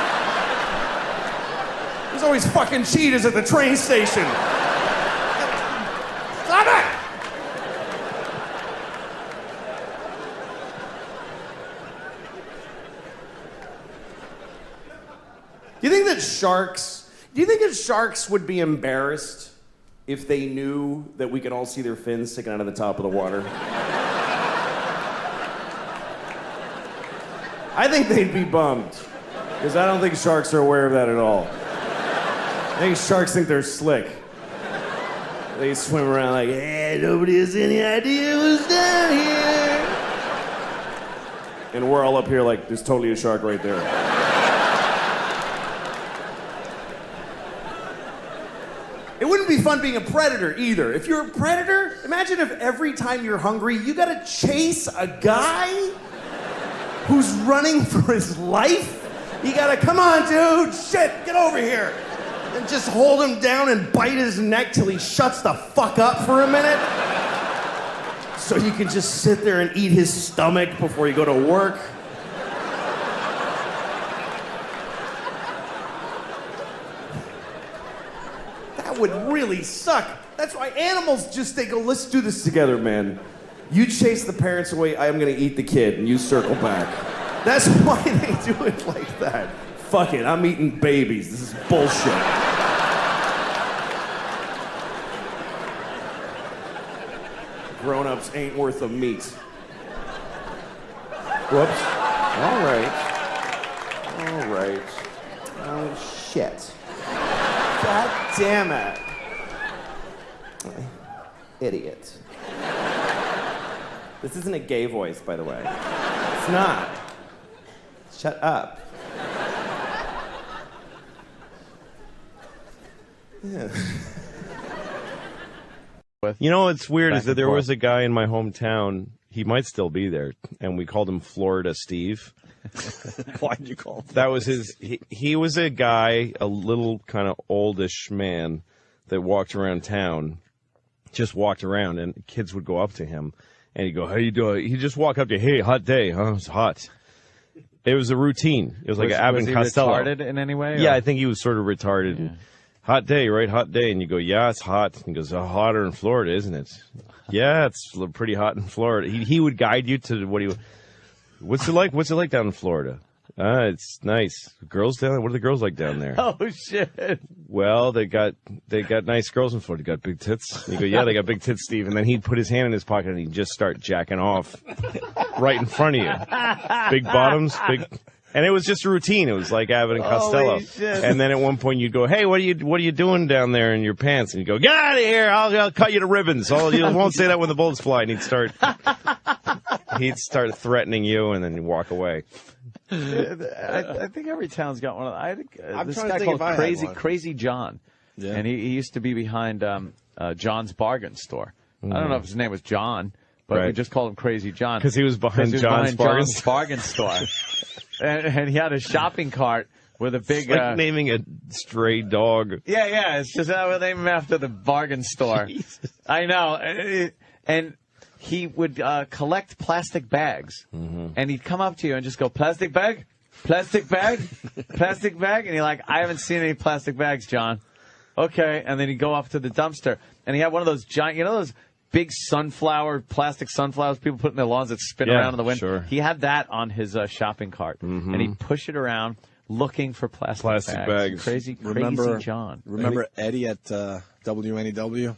S15: There's always fucking cheetahs at the train station. Stop it. Do you think that sharks would be embarrassed if they knew that we could all see their fins sticking out of the top of the water? I think they'd be bummed, because I don't think sharks are aware of that at all. I think sharks think they're slick. They swim around like, hey, nobody has any idea what's down here. And we're all up here like, there's totally a shark right there. It wouldn't be fun being a predator either. If you're a predator, imagine if every time you're hungry, you gotta chase a guy who's running for his life. You gotta, come on, dude, shit, get over here. And just hold him down and bite his neck till he shuts the fuck up for a minute. So you can just sit there and eat his stomach before you go to work. That would really suck. That's why animals just, they go, let's do this together, man. You chase the parents away, I'm gonna eat the kid, and you circle back. That's why they do it like that. Fuck it, I'm eating babies. This is bullshit. Grown-ups ain't worth a meat. Whoops. All right. Oh, shit. God damn it. Idiot. This isn't a gay voice, by the way. It's not. Shut up. Yeah.
S4: You know what's weird is that there
S5: forth.
S4: was a guy in my hometown, he might still be there, and we called him Florida Steve.
S10: Why'd you call him?
S4: That was his, he was a guy, a little kind of oldish man that walked around town, just walked around, and kids would go up to him, and he'd go, how you doing? He'd just walk up to you, hey, hot day, huh? It's hot. It was a routine. It was like Abbott and Costello.
S6: Was he retarded in any way?
S4: Yeah,
S6: or?
S4: I think he was sort of retarded. Yeah. Hot day, right? Hot day. And you go, yeah, it's hot. And he goes, hotter in Florida, isn't it? Yeah, it's pretty hot in Florida. He would guide you to what's it like? What's it like down in Florida? It's nice. Girls down there? What are the girls like down there?
S6: Oh, shit.
S4: Well, they got nice girls in Florida. They got big tits. You go, yeah, they got big tits, Steve. And then he'd put his hand in his pocket and he'd just start jacking off right in front of you. Big bottoms, big... And it was just a routine. It was like Abbott and Costello. And then at one point you'd go, hey, what are you doing down there in your pants? And you'd go, get out of here. I'll cut you to ribbons. You won't say that when the bullets fly. And he'd start threatening you, and then you walk away.
S6: I think every town's got one of them. This
S10: trying to
S6: guy
S10: think
S6: called
S10: if I had
S6: Crazy John.
S10: Yeah.
S6: And he used to be behind John's Bargain Store. I don't know if his name was John, but we just called him Crazy John.
S4: Because he was behind John's
S6: Bargain Store. And he had a shopping cart with a big.
S5: It's like naming a stray dog.
S6: Yeah. It's just we'll name him after the bargain store. I know, and he would collect plastic bags, and he'd come up to you and just go, "Plastic bag, plastic bag, plastic bag," and you're like, "I haven't seen any plastic bags, John." Okay, and then he'd go up to the dumpster, and he had one of those giant, those big plastic sunflowers people put in their lawns that spin around in the wind.
S5: Sure.
S6: He had that on his shopping cart, and he'd push it around looking for plastic bags. Crazy John.
S20: Remember Eddie at WNEW?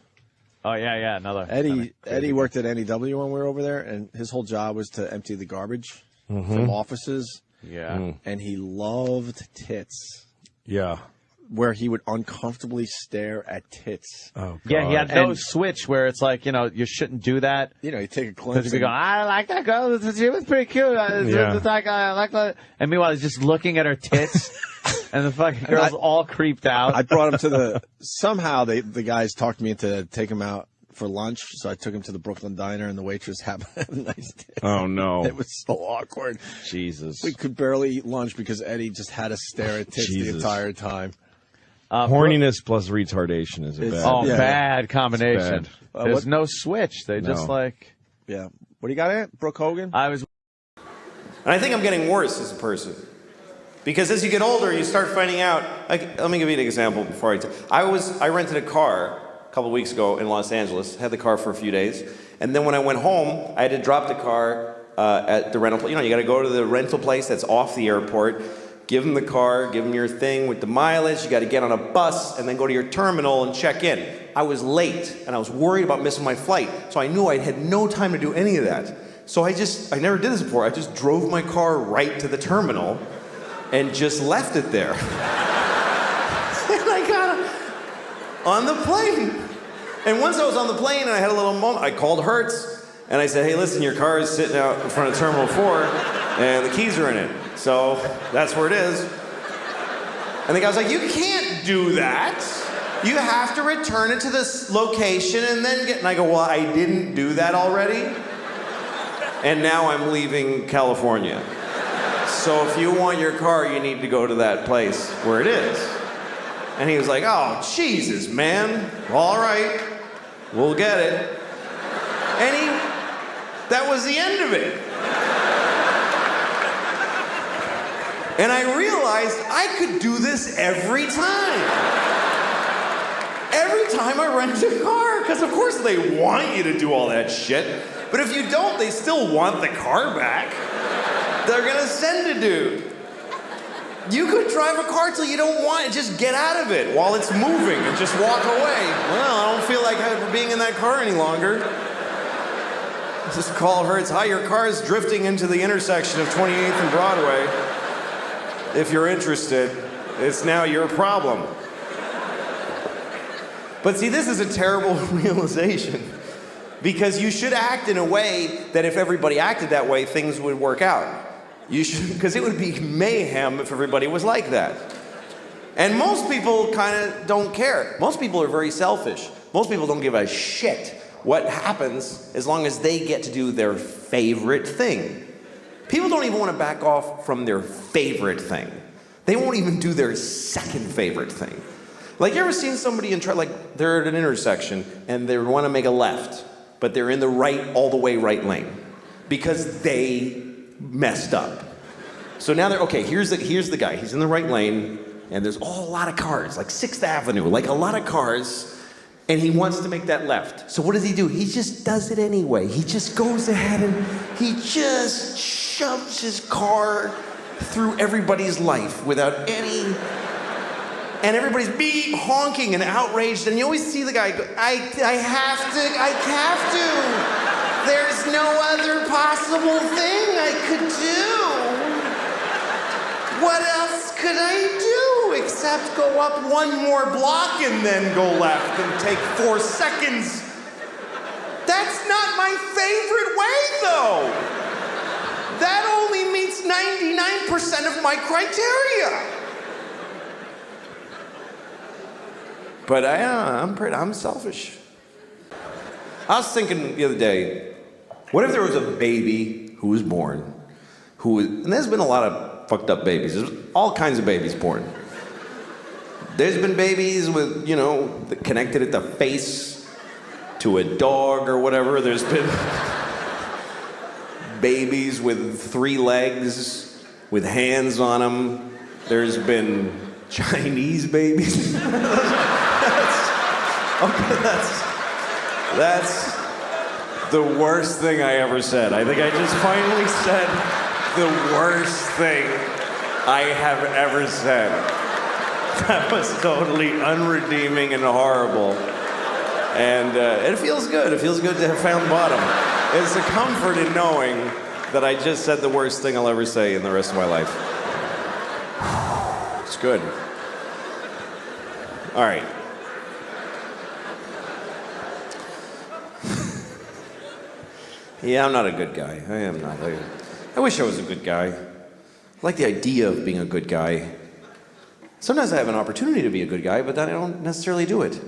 S6: Oh, yeah, another.
S20: Eddie worked at NEW when we were over there, and his whole job was to empty the garbage from offices.
S6: Yeah.
S20: And he loved tits.
S16: Yeah.
S20: Where he would uncomfortably stare at tits.
S16: Oh, God.
S6: Yeah, he had no switch where it's like, you shouldn't do that.
S20: You take a glimpse.
S6: Because he'd be going, I like that girl. She was pretty cute. I like that. And meanwhile, he's just looking at her tits. And the fucking girl's all creeped out.
S20: I brought him to somehow the guys talked me into taking him out for lunch. So I took him to the Brooklyn Diner, and the waitress happened to have a nice tits.
S16: Oh, no.
S20: It was so awkward.
S16: Jesus.
S20: We could barely eat lunch because Eddie just had to stare at tits the entire time.
S16: Horniness plus retardation is a bad.
S6: Bad combination.
S16: Bad.
S6: There's no switch. They just like.
S20: Yeah. What do you got in it? Brooke Hogan?
S2: And I think I'm getting worse as a person. Because as you get older, you start finding out. Let me give you an example before I rented a car a couple of weeks ago in Los Angeles. Had the car for a few days. And then when I went home, I had to drop the car at the rental place. You got to go to the rental place that's off the airport. Give them the car, give them your thing with the mileage. You got to get on a bus and then go to your terminal and check in. I was late and I was worried about missing my flight. So I knew I had no time to do any of that. So I never did this before. I just drove my car right to the terminal and just left it there. And I got on the plane. And once I was on the plane and I had a little moment, I called Hertz and I said, hey, listen, your car is sitting out in front of Terminal 4 and the keys are in it. So that's where it is. And the guy was like, you can't do that. You have to return it to this location and then get... And I go, well, I didn't do that already. And now I'm leaving California. So if you want your car, you need to go to that place where it is. And he was like, oh, Jesus, man. All right. We'll get it. And that was the end of it. And I realized I could do this every time. Every time I rent a car. Because of course they want you to do all that shit. But if you don't, they still want the car back. They're gonna send a dude. You could drive a car till you don't want it. Just get out of it while it's moving and just walk away. Well, I don't feel like being in that car any longer. Just call Hertz. Hi, your car is drifting into the intersection of 28th and Broadway. If you're interested, it's now your problem. But see, this is a terrible realization. Because you should act in a way that if everybody acted that way, things would work out. You should, because it would be mayhem if everybody was like that. And most people kind of don't care. Most people are very selfish. Most people don't give a shit what happens as long as they get to do their favorite thing. People don't even want to back off from their favorite thing. They won't even do their second favorite thing. Like, you ever seen somebody like they're at an intersection and they want to make a left, but they're in the all the way right lane because they messed up. So now here's the guy. He's in the right lane and there's a lot of cars, like 6th Avenue, like a lot of cars, and he wants to make that left. So what does he do? He just does it anyway. He just goes ahead and he just shoves his car through everybody's life without any... And everybody's beep, honking and outraged, and you always see the guy go, I have to. There's no other possible thing I could do. What else could I do except go up one more block and then go left and take 4 seconds? That's not my favorite way, though. That only meets 99% of my criteria. But I'm selfish. I was thinking the other day, what if there was a baby who was born, and there's been a lot of
S1: fucked up babies. There's all kinds of babies born. There's been babies with, connected at the face to a dog or whatever. There's been babies with 3 legs, with hands on them. There's been Chinese babies. That's the worst thing I ever said. I think I just finally said the worst thing I have ever said. That was totally unredeeming and horrible. And it feels good. It feels good to have found the bottom. It's a comfort in knowing that I just said the worst thing I'll ever say in the rest of my life. It's good. All right. Yeah, I'm not a good guy. I am not. I wish I was a good guy. I like the idea of being a good guy. Sometimes I have an opportunity to be a good guy, but then I don't necessarily do it.